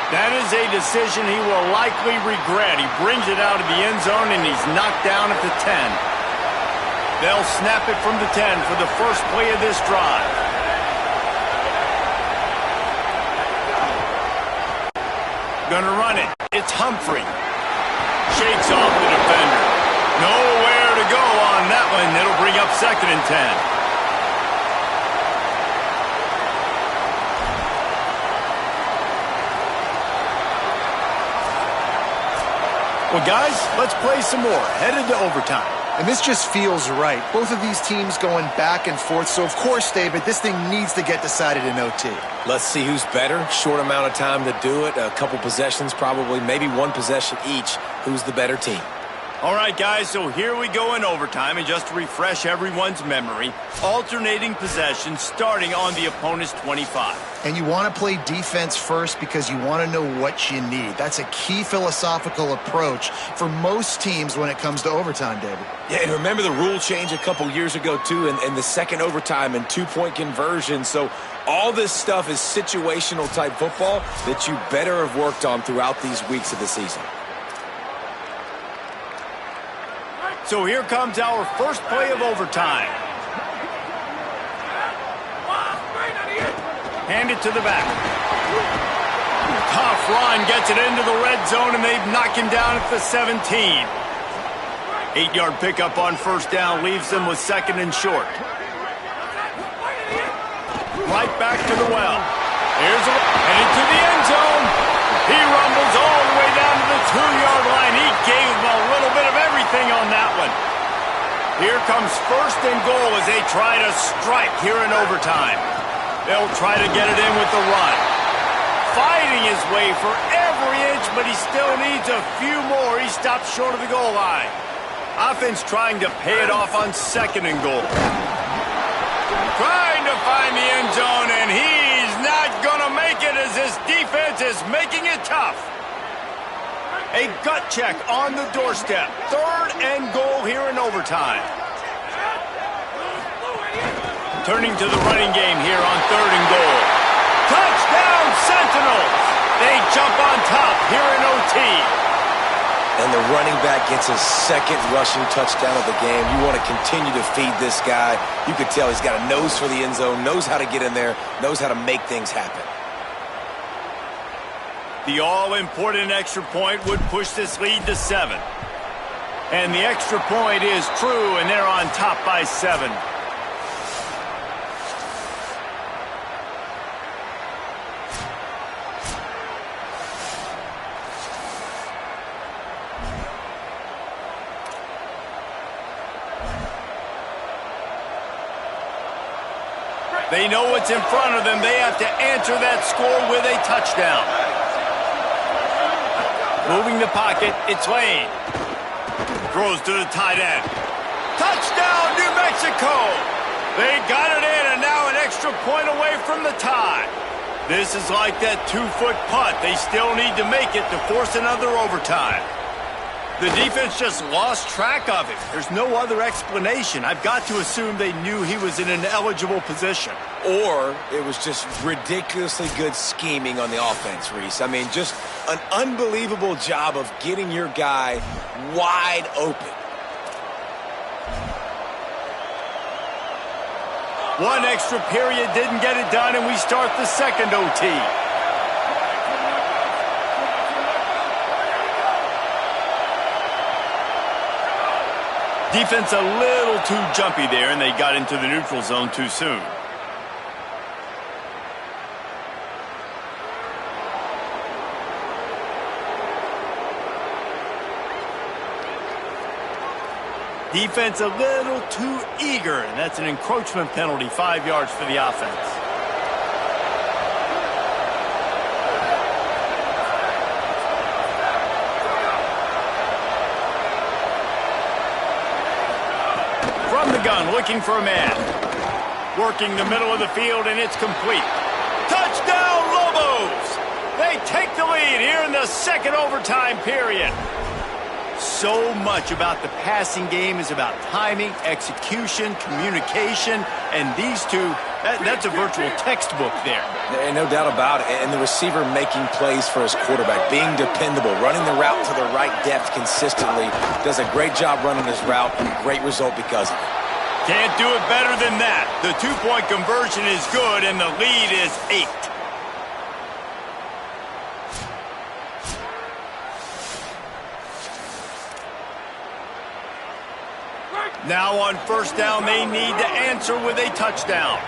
That is a decision he will likely regret. He brings it out of the end zone, and he's knocked down at the 10. They'll snap it from the 10 for the first play of this drive. Gonna run it. It's Humphrey. Shakes off the defender. Nowhere to go on that one. It'll bring up 2nd and 10. Well, guys, let's play some more. Headed to overtime. And this just feels right. Both of these teams going back and forth. So, of course, David, this thing needs to get decided in OT. Let's see who's better. Short amount of time to do it. A couple possessions probably. Maybe one possession each. Who's the better team? All right, guys, so here we go in overtime. And just to refresh everyone's memory, alternating possessions starting on the opponent's 25. And you want to play defense first because you want to know what you need. That's a key philosophical approach for most teams when it comes to overtime, David. Yeah, and remember the rule change a couple years ago, too, and the second overtime and two-point conversion. So all this stuff is situational type football that you better have worked on throughout these weeks of the season. So here comes our first play of overtime. Hand it to the back. Tough run gets it into the red zone, and they've knocked him down at the 17. 8-yard pickup on first down leaves them with second and short. Right back to the well. Headed to the end zone. He rumbles all the way down to the 2-yard line. He gave him a little bit of everything on that one. Here comes first and goal as they try to strike here in overtime. They'll try to get it in with the run. Fighting his way for every inch, but he still needs a few more. He stops short of the goal line. Offense trying to pay it off on second and goal. Trying to find the end zone, and he's not going to make it as this defense is making it tough. A gut check on the doorstep. Third and goal here in overtime. Turning to the running game here on third and goal. Touchdown, Sentinels! They jump on top here in OT. And the running back gets his second rushing touchdown of the game. You want to continue to feed this guy. You could tell he's got a nose for the end zone, knows how to get in there, knows how to make things happen. The all-important extra point would push this lead to 7. And the extra point is true, and they're on top by 7. They know what's in front of them. They have to answer that score with a touchdown. Moving the pocket, it's Lane. Throws to the tight end. Touchdown, New Mexico! They got it in, and now an extra point away from the tie. This is like that 2-foot putt. They still need to make it to force another overtime. The defense just lost track of it. There's no other explanation. I've got to assume they knew he was in an eligible position. Or it was just ridiculously good scheming on the offense, Reese. I mean, just an unbelievable job of getting your guy wide open. One extra period didn't get it done, and we start the second OT. Defense a little too jumpy there, and they got into the neutral zone too soon. Defense a little too eager, and that's an encroachment penalty, 5 yards for the offense. From the gun, looking for a man. Working the middle of the field, and it's complete. Touchdown, Lobos! They take the lead here in the second overtime period. So much about the passing game is about timing, execution, communication, and these two, that's a virtual textbook there. And no doubt about it. And the receiver making plays for his quarterback, being dependable, running the route to the right depth consistently, does a great job running his route, and great result because of it. Can't do it better than that. The two-point conversion is good, and the lead is 8. Now on first down, they need to answer with a touchdown.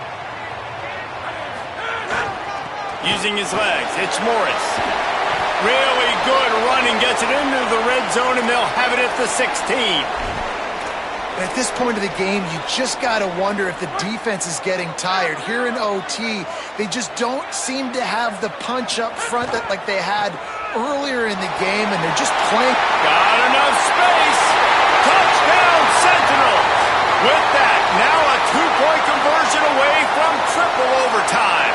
Using his legs, it's Morris. Really good running, gets it into the red zone, and they'll have it at the 16. At this point of the game, you just got to wonder if the defense is getting tired. Here in OT, they just don't seem to have the punch up front that like they had earlier in the game, and they're just playing. Got enough space. Touchdown, Sentinels. With that, now a two-point conversion away from triple overtime.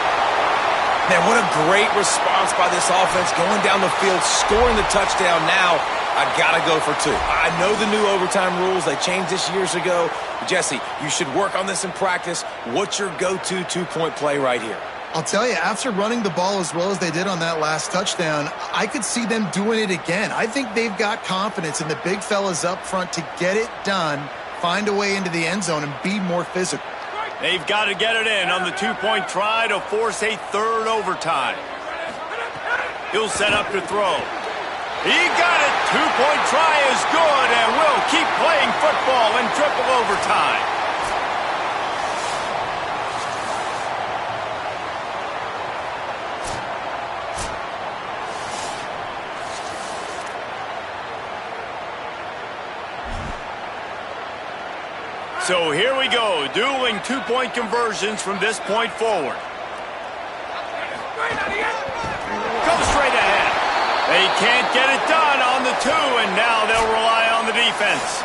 Man, what a great response by this offense, going down the field, scoring the touchdown. Now I gotta go for 2. I know the new overtime rules. They changed this years ago. Jesse, you should work on this in practice. What's your go-to two-point play right here? I'll tell you, after running the ball as well as they did on that last touchdown, I could see them doing it again. I think they've got confidence in the big fellas up front to get it done, find a way into the end zone, and be more physical. They've got to get it in on the two-point try to force a third overtime. He'll set up to throw. He got it. Two-point try is good, and will keep playing football in triple overtime. So here we go, dueling two-point conversions from this point forward. Go straight ahead. They can't get it done on the two, and now they'll rely on the defense.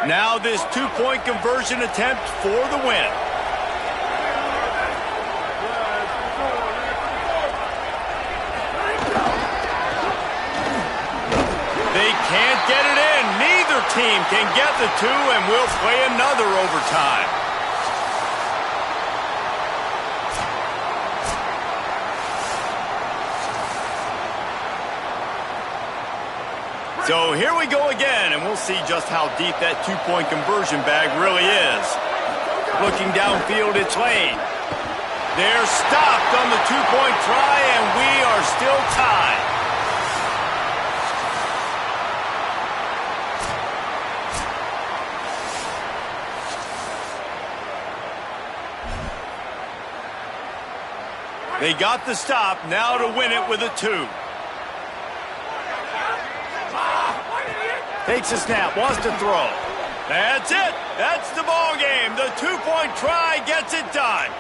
Now this two-point conversion attempt for the win. They can't get it in. Neither team can get the two, and we'll play another overtime. So here we go again, and we'll see just how deep that two-point conversion bag really is. Looking downfield, it's Lane. They're stopped on the two-point try, and we are still tied. They got the stop, now to win it with a two. Takes a snap, wants to throw. That's it. That's the ball game. The two-point try gets it done.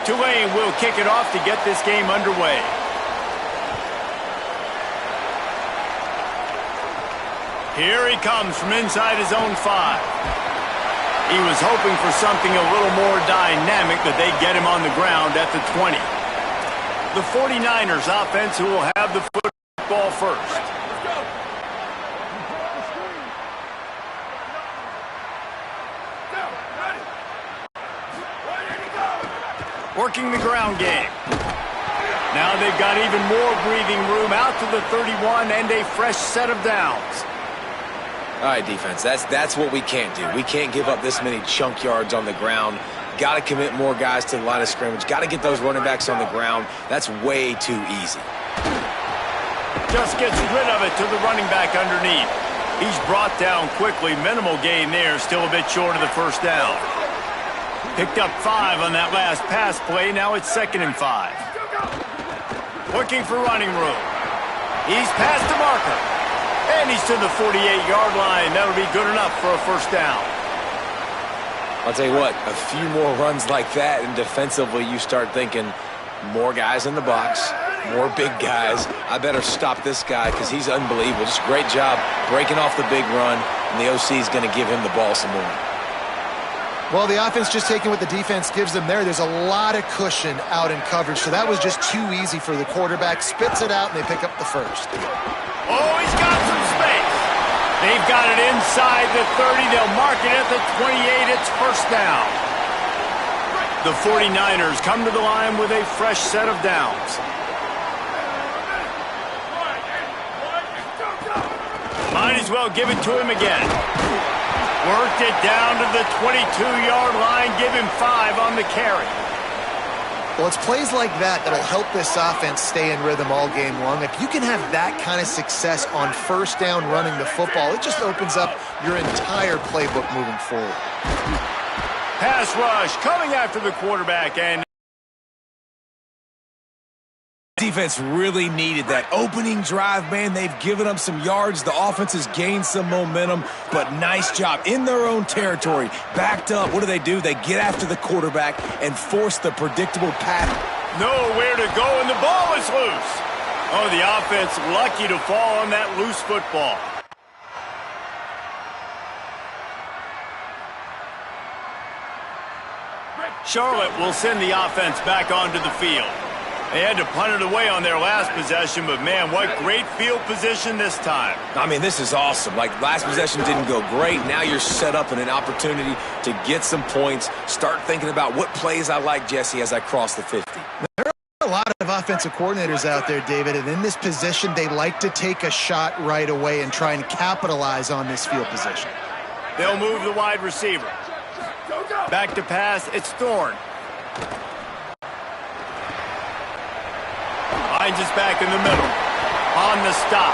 Tulane will kick it off to get this game underway. Here he comes from inside his own 5. He was hoping for something a little more dynamic, but they get him on the ground at the 20. The 49ers offense who will have the football first. Working the ground game. Now they've got even more breathing room out to the 31 and a fresh set of downs. All right, defense, that's what we can't do. We can't give up this many chunk yards on the ground. Got to commit more guys to the line of scrimmage. Got to get those running backs on the ground. That's way too easy. Just gets rid of it to the running back underneath. He's brought down quickly. Minimal gain there. Still a bit short of the first down. Picked up 5 on that last pass play. Now it's 2nd and 5. Looking for running room. He's past the marker. And he's to the 48-yard line. That'll be good enough for a first down. I'll tell you what, a few more runs like that, and defensively you start thinking more guys in the box, more big guys. I better stop this guy because he's unbelievable. Just great job breaking off the big run, and the OC is going to give him the ball some more. Well, the offense just taking what the defense gives them there. There's a lot of cushion out in coverage, so that was just too easy for the quarterback. Spits it out, and they pick up the first. Oh, he's got some space. They've got it inside the 30. They'll mark it at the 28. It's first down. The 49ers come to the line with a fresh set of downs. Might as well give it to him again. Worked it down to the 22-yard line. Give him 5 on the carry. Well, it's plays like that that'll help this offense stay in rhythm all game long. If you can have that kind of success on first down running the football, it just opens up your entire playbook moving forward. Pass rush coming after the quarterback, and Defense really needed that opening drive, man. They've given them some yards. The offense has gained some momentum, but nice job in their own territory. Backed up. What do? They get after the quarterback and force the predictable pattern. Nowhere to go, and the ball is loose. Oh, the offense lucky to fall on that loose football. Charlotte will send the offense back onto the field. They had to punt it away on their last possession, but, man, what great field position this time. I mean, this is awesome. Like, last possession didn't go great. Now you're set up in an opportunity to get some points. Start thinking about what plays I like, Jesse, as I cross the 50. There are a lot of offensive coordinators out there, David, and in this position, they like to take a shot right away and try and capitalize on this field position. They'll move the wide receiver. Back to pass, it's Thorne. Finds us back in the middle. On the stop.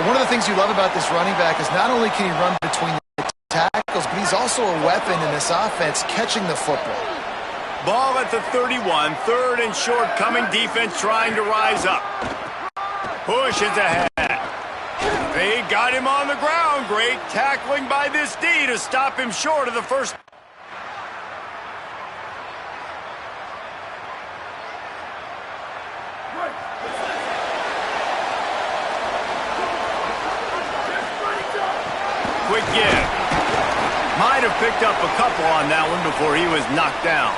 One of the things you love about this running back is not only can he run between the tackles, but he's also a weapon in this offense catching the football. Ball at the 31. 3rd and short coming. Defense trying to rise up. Pushes ahead. They got him on the ground. Great tackling by this D to stop him short of the first. Quick give. Might have picked up a couple on that one before he was knocked down.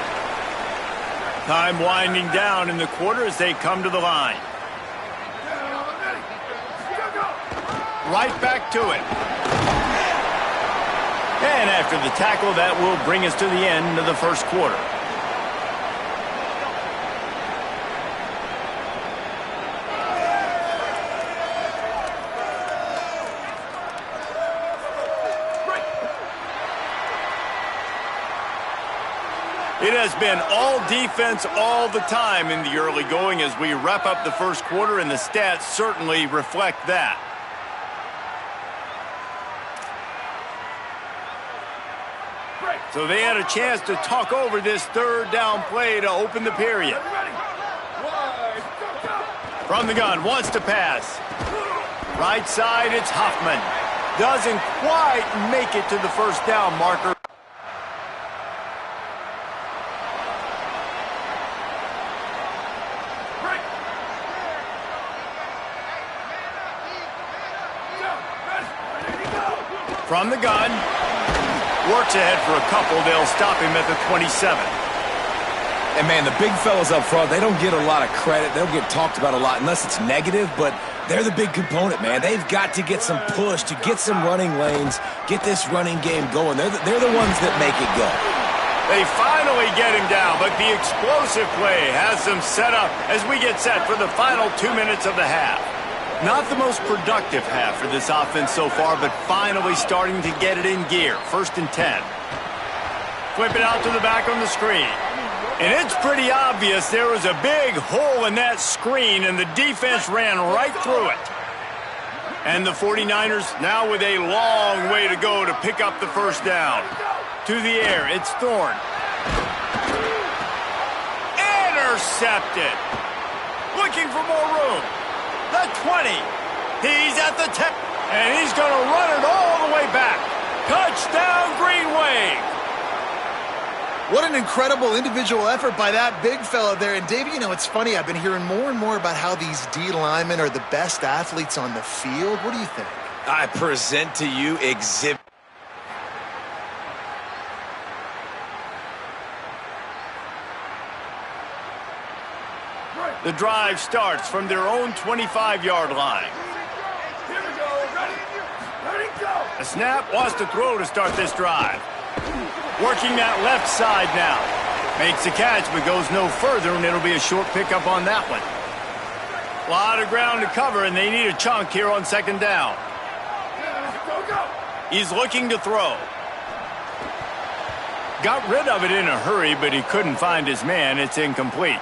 Time winding down in the quarter as they come to the line. Right back to it. And after the tackle, that will bring us to the end of the first quarter. It has been all defense all the time in the early going as we wrap up the first quarter, and the stats certainly reflect that. So they had a chance to talk over this 3rd down play to open the period. From the gun, wants to pass. Right side, it's Huffman. Doesn't quite make it to the first down marker. From the gun. Works ahead for a couple. They'll stop him at the 27. And, man, the big fellas up front, they don't get a lot of credit. They don't get talked about a lot unless it's negative, but they're the big component, man. They've got to get some push, to get some running lanes, get this running game going. They're the ones that make it go. They finally get him down, but the explosive play has them set up as we get set for the final 2 minutes of the half. Not the most productive half for this offense so far, but finally starting to get it in gear. 1st and 10. Flip it out to the back on the screen. And it's pretty obvious there was a big hole in that screen, and the defense ran right through it. And the 49ers now with a long way to go to pick up the first down. To the air, it's Thorne. Intercepted. Looking for more room. The 20. He's at the 10. And he's going to run it all the way back. Touchdown, Green Wave. What an incredible individual effort by that big fella there. And, Davey, you know, it's funny. I've been hearing more and more about how these D linemen are the best athletes on the field. What do you think? I present to you exhibit. The drive starts from their own 25-yard line. Here we go. Ready, go. A snap wants to throw to start this drive. Working that left side now. Makes the catch, but goes no further, and it'll be a short pickup on that one. A lot of ground to cover, and they need a chunk here on 2nd down. Go. He's looking to throw. Got rid of it in a hurry, but he couldn't find his man. It's incomplete.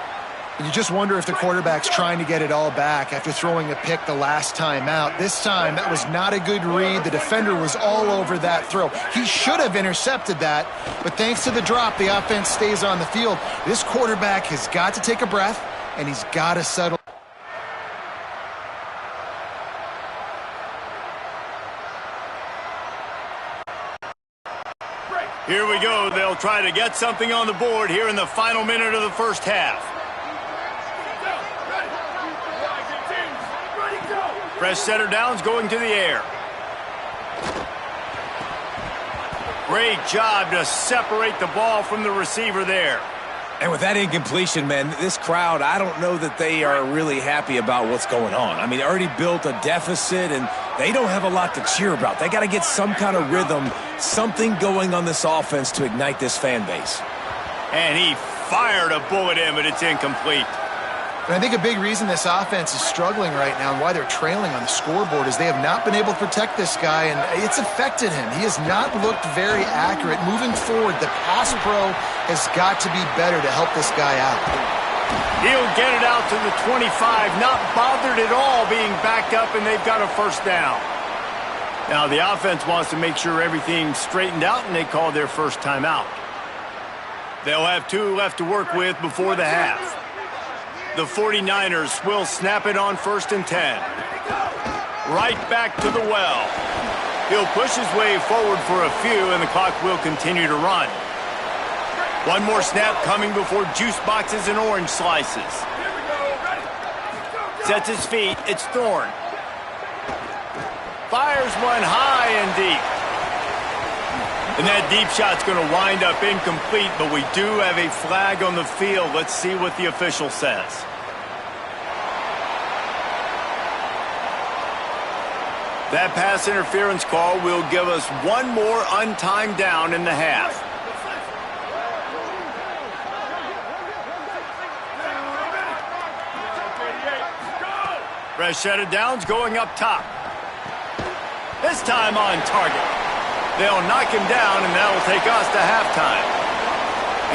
You just wonder if the quarterback's trying to get it all back after throwing a pick the last time out. This time, that was not a good read. The defender was all over that throw. He should have intercepted that, but thanks to the drop, the offense stays on the field. This quarterback has got to take a breath, and he's got to settle. Here we go. They'll try to get something on the board here in the final minute of the first half. Fresh setter downs going to the air. Great job to separate the ball from the receiver there. And with that incompletion, man, this crowd, I don't know that they are really happy about what's going on. I mean, they already built a deficit, and they don't have a lot to cheer about. They got to get some kind of rhythm, something going on this offense to ignite this fan base. And he fired a bullet in, but it's incomplete. And I think a big reason this offense is struggling right now and why they're trailing on the scoreboard is they have not been able to protect this guy, and it's affected him. He has not looked very accurate. Moving forward, the pass pro has got to be better to help this guy out. He'll get it out to the 25, not bothered at all being backed up, and they've got a first down. Now the offense wants to make sure everything's straightened out, and they call their first timeout. They'll have 2 left to work with before the half. The 49ers will snap it on 1st and 10. Right back to the well. He'll push his way forward for a few, and the clock will continue to run. One more snap coming before juice boxes and orange slices. Sets his feet. It's Thorne. Fires one high and deep. And that deep shot's going to wind up incomplete, but we do have a flag on the field. Let's see what the official says. That pass interference call will give us one more untimed down in the half. Fresh set of downs going up top. This time on target. They'll knock him down, and that'll take us to halftime.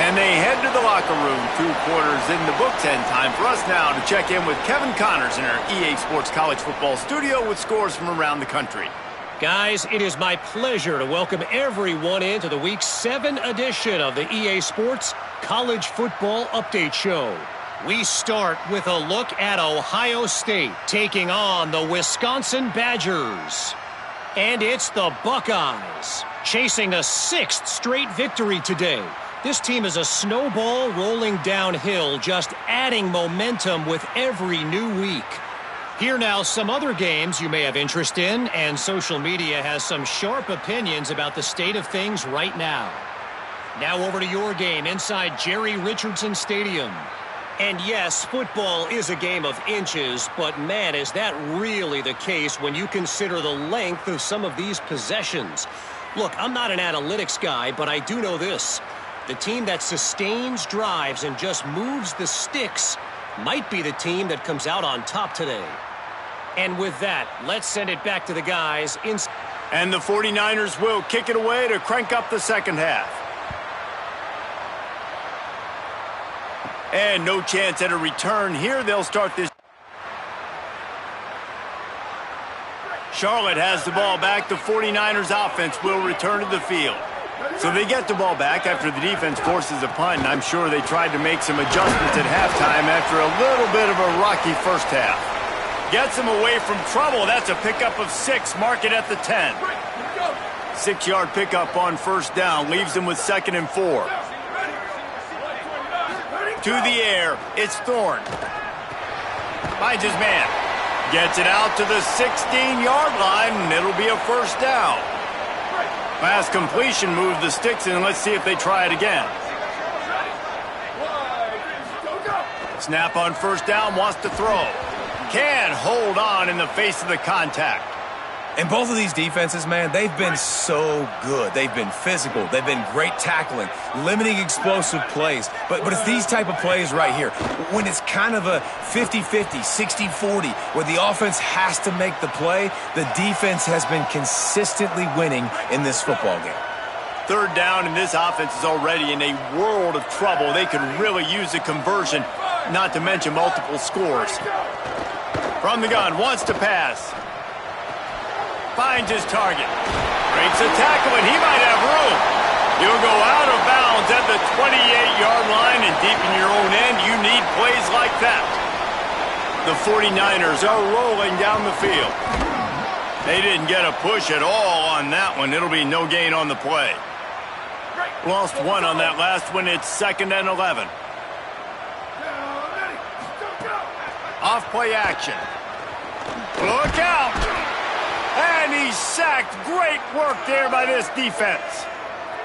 And they head to the locker room, 2 quarters in the books, and time for us now to check in with Kevin Connors in our EA Sports College Football studio with scores from around the country. Guys, it is my pleasure to welcome everyone into the Week 7 edition of the EA Sports College Football Update Show. We start with a look at Ohio State taking on the Wisconsin Badgers. And it's the Buckeyes, chasing a 6th straight victory today. This team is a snowball rolling downhill, just adding momentum with every new week. Here now, some other games you may have interest in, and social media has some sharp opinions about the state of things right now. Now over to your game inside Jerry Richardson Stadium. And yes, football is a game of inches, but man, is that really the case when you consider the length of some of these possessions. Look, I'm not an analytics guy, but I do know this. The team that sustains drives and just moves the sticks might be the team that comes out on top today. And with that, let's send it back to the guys. And the 49ers will kick it away to crank up the second half. And no chance at a return here. They'll start this. Charlotte has the ball back. The 49ers offense will return to the field. So they get the ball back after the defense forces a punt, and I'm sure they tried to make some adjustments at halftime after a little bit of a rocky first half. Gets them away from trouble. That's a pickup of 6. Mark it at the 10. 6-yard pickup on first down. Leaves them with 2nd and 4. To the air. It's Thorne. Finds his man. Gets it out to the 16-yard line, and it'll be a first down. Pass completion, move the sticks in, and let's see if they try it again. Snap on first down, wants to throw. Can't hold on in the face of the contact. And both of these defenses, man, they've been so good. They've been physical. They've been great tackling, limiting explosive plays. But it's these type of plays right here, when it's kind of a 50-50, 60-40, where the offense has to make the play, the defense has been consistently winning in this football game. Third down, and this offense is already in a world of trouble. They could really use a conversion, not to mention multiple scores. From the gun, wants to pass. Finds his target. Breaks a tackle, and he might have room. He'll go out of bounds at the 28-yard line, and deep in your own end, you need plays like that. The 49ers are rolling down the field. They didn't get a push at all on that one. It'll be no gain on the play. Lost 1 on that last one. It's 2nd and 11. Off play action. Look out! And he's sacked. Great work there by this defense.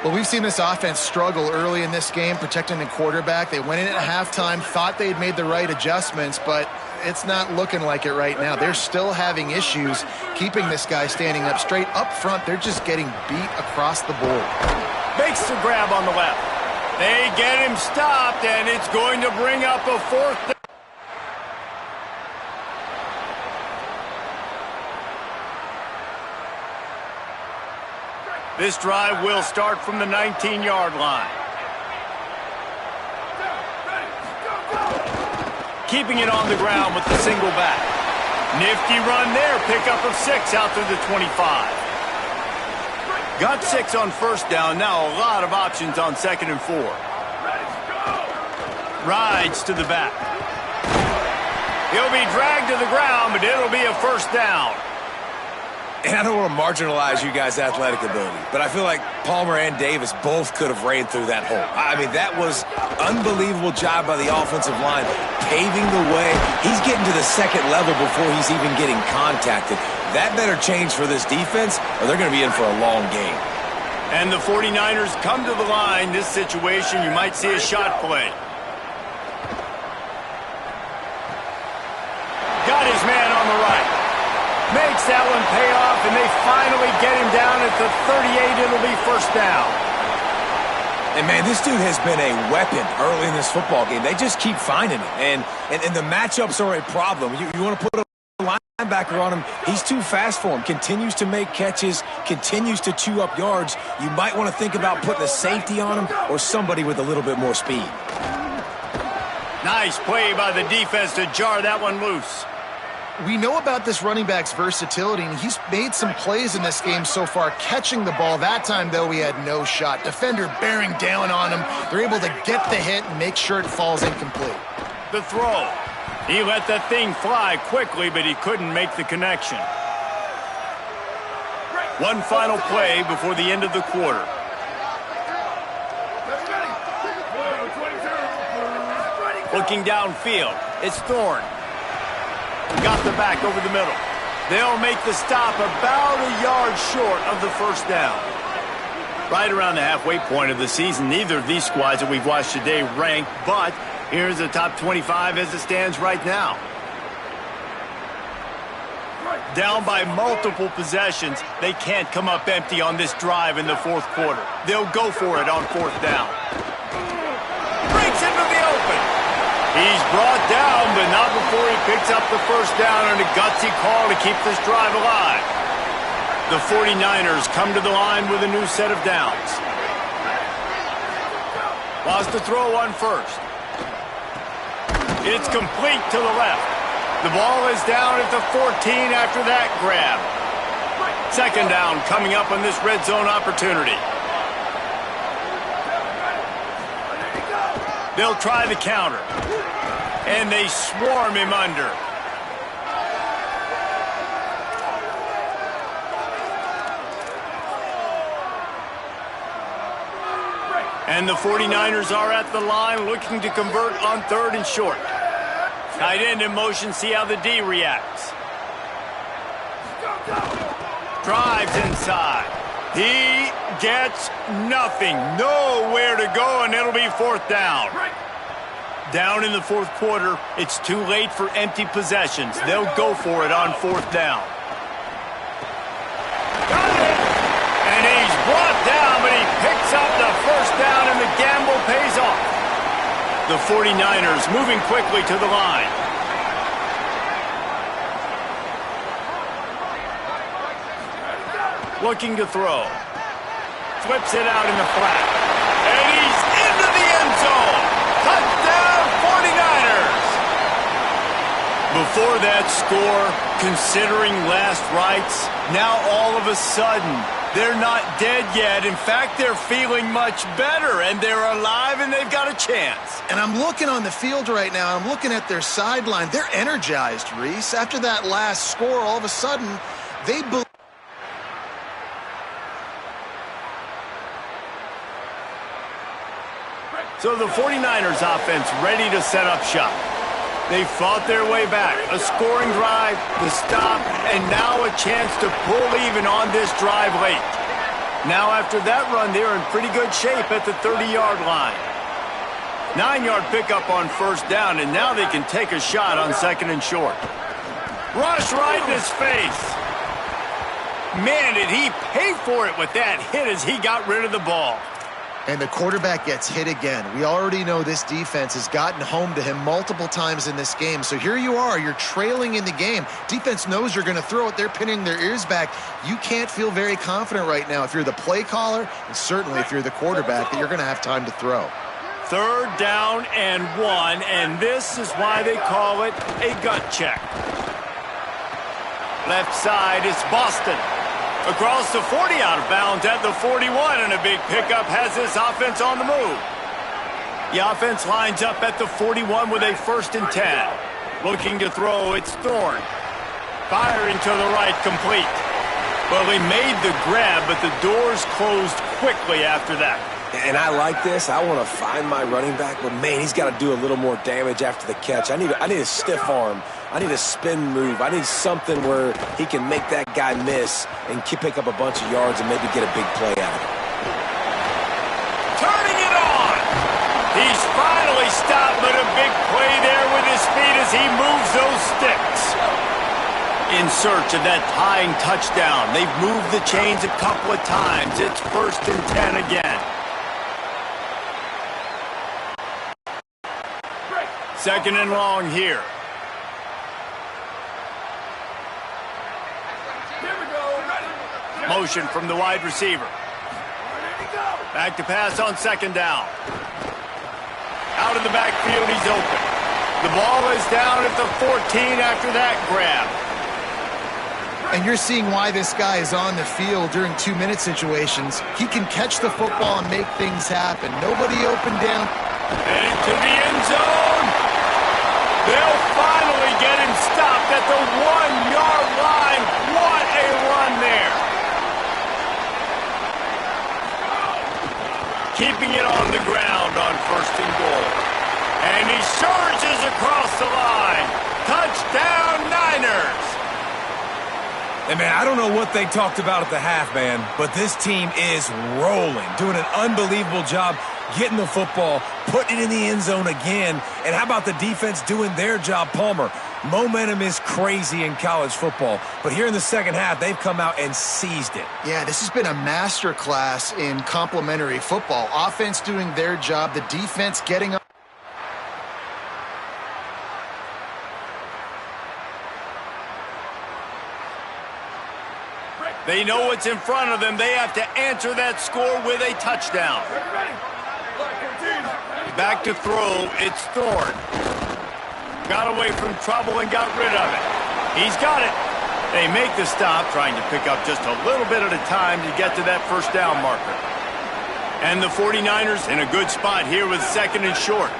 Well, we've seen this offense struggle early in this game, protecting the quarterback. They went in at halftime, thought they'd made the right adjustments, but it's not looking like it right now. They're still having issues keeping this guy standing up straight. Up front, they're just getting beat across the board. Makes the grab on the left. They get him stopped, and it's going to bring up a 4th down. This drive will start from the 19-yard line. Keeping it on the ground with the single back. Nifty run there. Pickup of 6 out through the 25. Got 6 on first down. Now a lot of options on 2nd and 4. Rides to the back. He'll be dragged to the ground, but it'll be a first down. And I don't want to marginalize you guys' athletic ability, but I feel like Palmer and Davis both could have ran through that hole. I mean, that was unbelievable job by the offensive line, paving the way. He's getting to the 2nd level before he's even getting contacted. That better change for this defense, or they're going to be in for a long game. And the 49ers come to the line. This situation, you might see a shot play. Got his man on the right. Makes that one pay off, and they finally get him down at the 38. It'll be first down. And, man, this dude has been a weapon early in this football game. They just keep finding it. And the matchups are a problem. You want to put a linebacker on him, he's too fast for him. Continues to make catches, continues to chew up yards. You might want to think about putting a safety on him or somebody with a little bit more speed. Nice play by the defense to jar that one loose. We know about this running back's versatility, and he's made some plays in this game so far, catching the ball. That time, though, he had no shot. Defender bearing down on him. They're able to get the hit and make sure it falls incomplete. The throw. He let that thing fly quickly, but he couldn't make the connection. One final play before the end of the quarter. Looking downfield, it's Thorne. Got the back over the middle. They'll make the stop about a yard short of the first down. Right around the halfway point of the season, neither of these squads that we've watched today rank, but here's the top 25 as it stands right now. Down by multiple possessions, they can't come up empty on this drive in the fourth quarter. They'll go for it on fourth down. Breaks into the open. He's brought down, but not before he picks up the first down on a gutsy call to keep this drive alive. The 49ers come to the line with a new set of downs. Wants to throw on first. It's complete to the left. The ball is down at the 14 after that grab. Second down coming up on this red zone opportunity. They'll try the counter. And they swarm him under. And the 49ers are at the line looking to convert on third and short. Tight end in motion, see how the D reacts. Drives inside. He gets nothing. Nowhere to go, and it'll be fourth down. Down in the fourth quarter, it's too late for empty possessions. They'll go for it on fourth down. Got it! And he's brought down, but he picks up the first down, and the gamble pays off. The 49ers moving quickly to the line. Looking to throw. Flips it out in the flat. And he's into the end zone. Touchdown 49ers. Before that score, considering last rites, now all of a sudden, they're not dead yet. In fact, they're feeling much better, and they're alive, and they've got a chance. And I'm looking on the field right now. I'm looking at their sideline. They're energized, Reese. After that last score, all of a sudden, they believe. So the 49ers offense ready to set up shop. They fought their way back. A scoring drive, the stop, and now a chance to pull even on this drive late. Now after that run, they're in pretty good shape at the 30-yard line. 9-yard pickup on first down, and now they can take a shot on second and short. Rush right in his face. Man, did he pay for it with that hit as he got rid of the ball. And the quarterback gets hit again. We already know this defense has gotten home to him multiple times in this game. So here you are, you're trailing in the game. Defense knows you're going to throw it. They're pinning their ears back. You can't feel very confident right now if you're the play caller, and certainly if you're the quarterback, that you're going to have time to throw. Third down and 1, and this is why they call it a gut check. Left side, it's Boston. Across the 40, out of bounds at the 41, and a big pickup has this offense on the move. The offense lines up at the 41 with a 1st and 10. Looking to throw, it's Thorne. Firing to the right, complete. Well, they made the grab, but the doors closed quickly after that. And I like this. I want to find my running back, but man, he's got to do a little more damage after the catch. I need a stiff arm. I need a spin move. I need something where he can make that guy miss and pick up a bunch of yards and maybe get a big play out of it. Turning it on. He's finally stopped, but a big play there with his feet as he moves those sticks. In search of that tying touchdown. They've moved the chains a couple of times. It's 1st and 10 again. Second and long here. Motion from the wide receiver. Back to pass on second down. Out of the backfield, he's open. The ball is down at the 14 after that grab. And you're seeing why this guy is on the field during 2-minute situations. He can catch the football and make things happen. Nobody open down. And into the end zone. They'll finally get him stopped at the 1-yard line. What a run there. Keeping it on the ground on 1st and goal. And he surges across the line. Touchdown, Niners! And, man, I don't know what they talked about at the half, man, but this team is rolling, doing an unbelievable job getting the football, putting it in the end zone again. And how about the defense doing their job, Palmer? Momentum is crazy in college football, but here in the second half, they've come out and seized it. Yeah, this has been a masterclass in complementary football. Offense doing their job, the defense getting up. They know what's in front of them. They have to answer that score with a touchdown. Back to throw. It's Thorne. Got away from trouble and got rid of it. He's got it. They make the stop, trying to pick up just a little bit at a time to get to that first down marker. And the 49ers in a good spot here with second and short.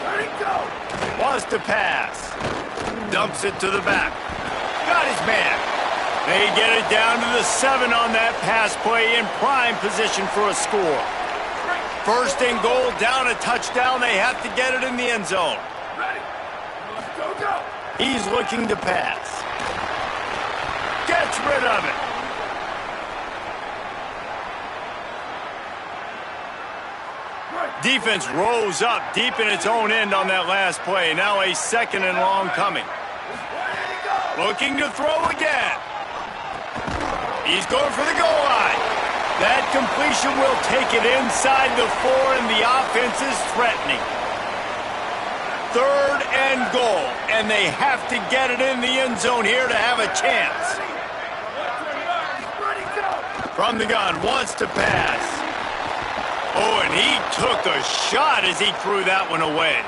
Wants to pass. Dumps it to the back. Got his man. They get it down to the 7 on that pass play, in prime position for a score. First and goal, down a touchdown. They have to get it in the end zone. He's looking to pass. Gets rid of it. Defense rose up deep in its own end on that last play. Now a second and long coming. Looking to throw again. He's going for the goal line. That completion will take it inside the 4, and the offense is threatening. Third and goal, and they have to get it in the end zone here to have a chance. From the gun, wants to pass. Oh, and he took a shot as he threw that one away.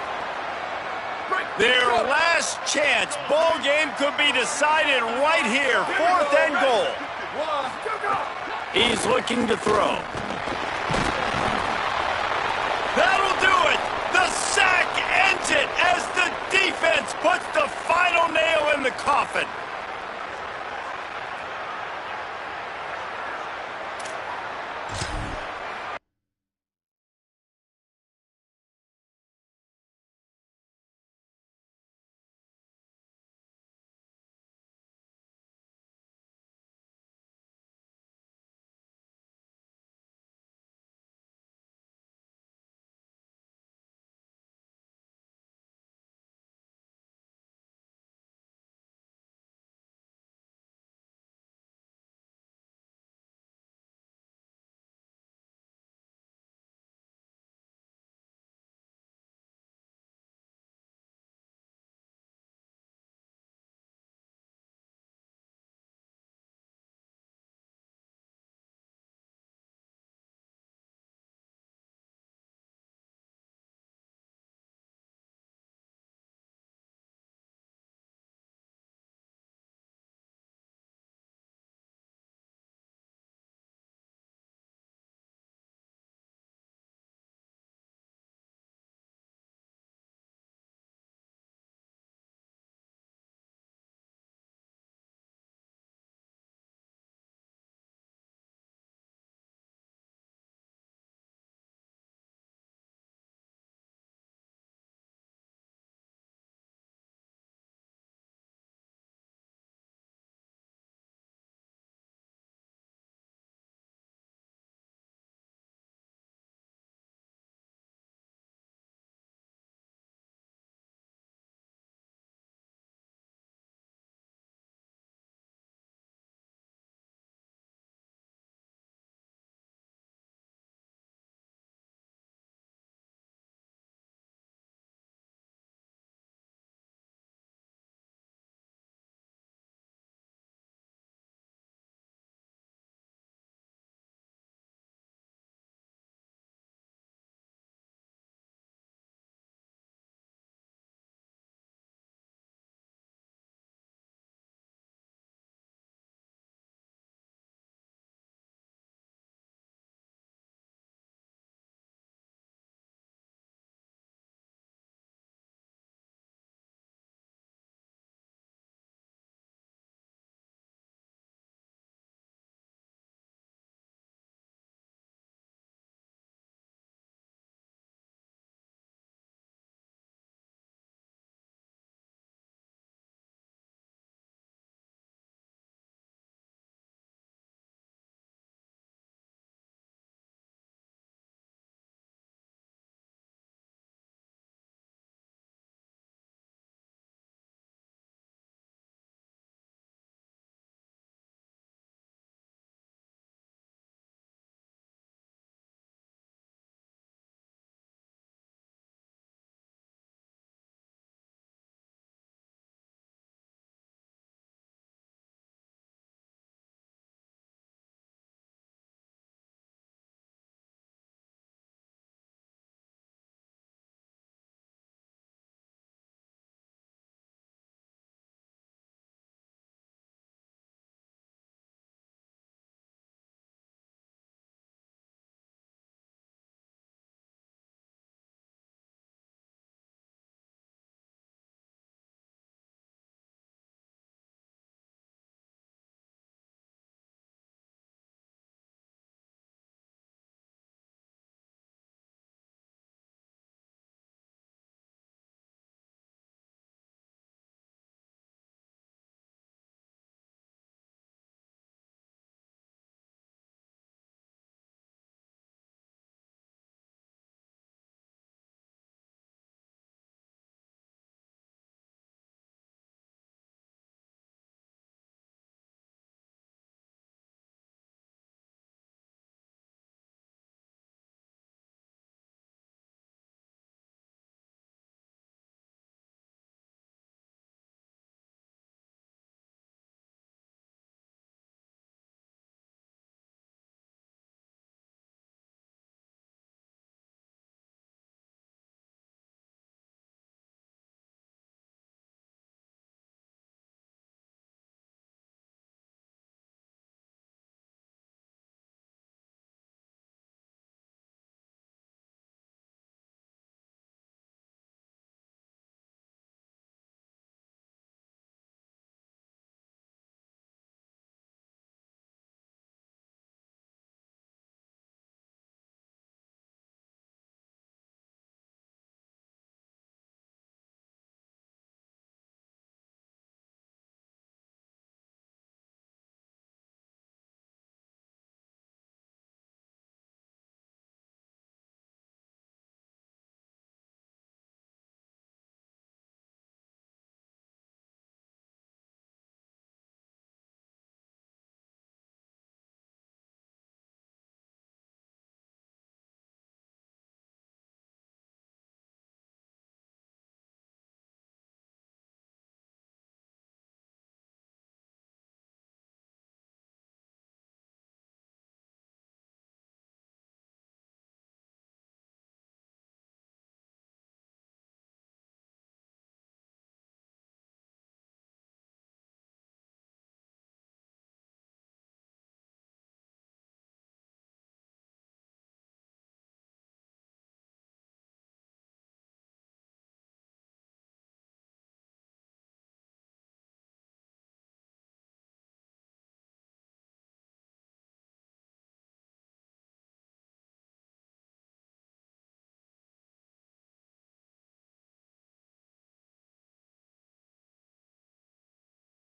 Their last chance. Ball game could be decided right here. Fourth and goal. He's looking to throw. That'll do it. The sack ends it as the defense puts the final nail in the coffin.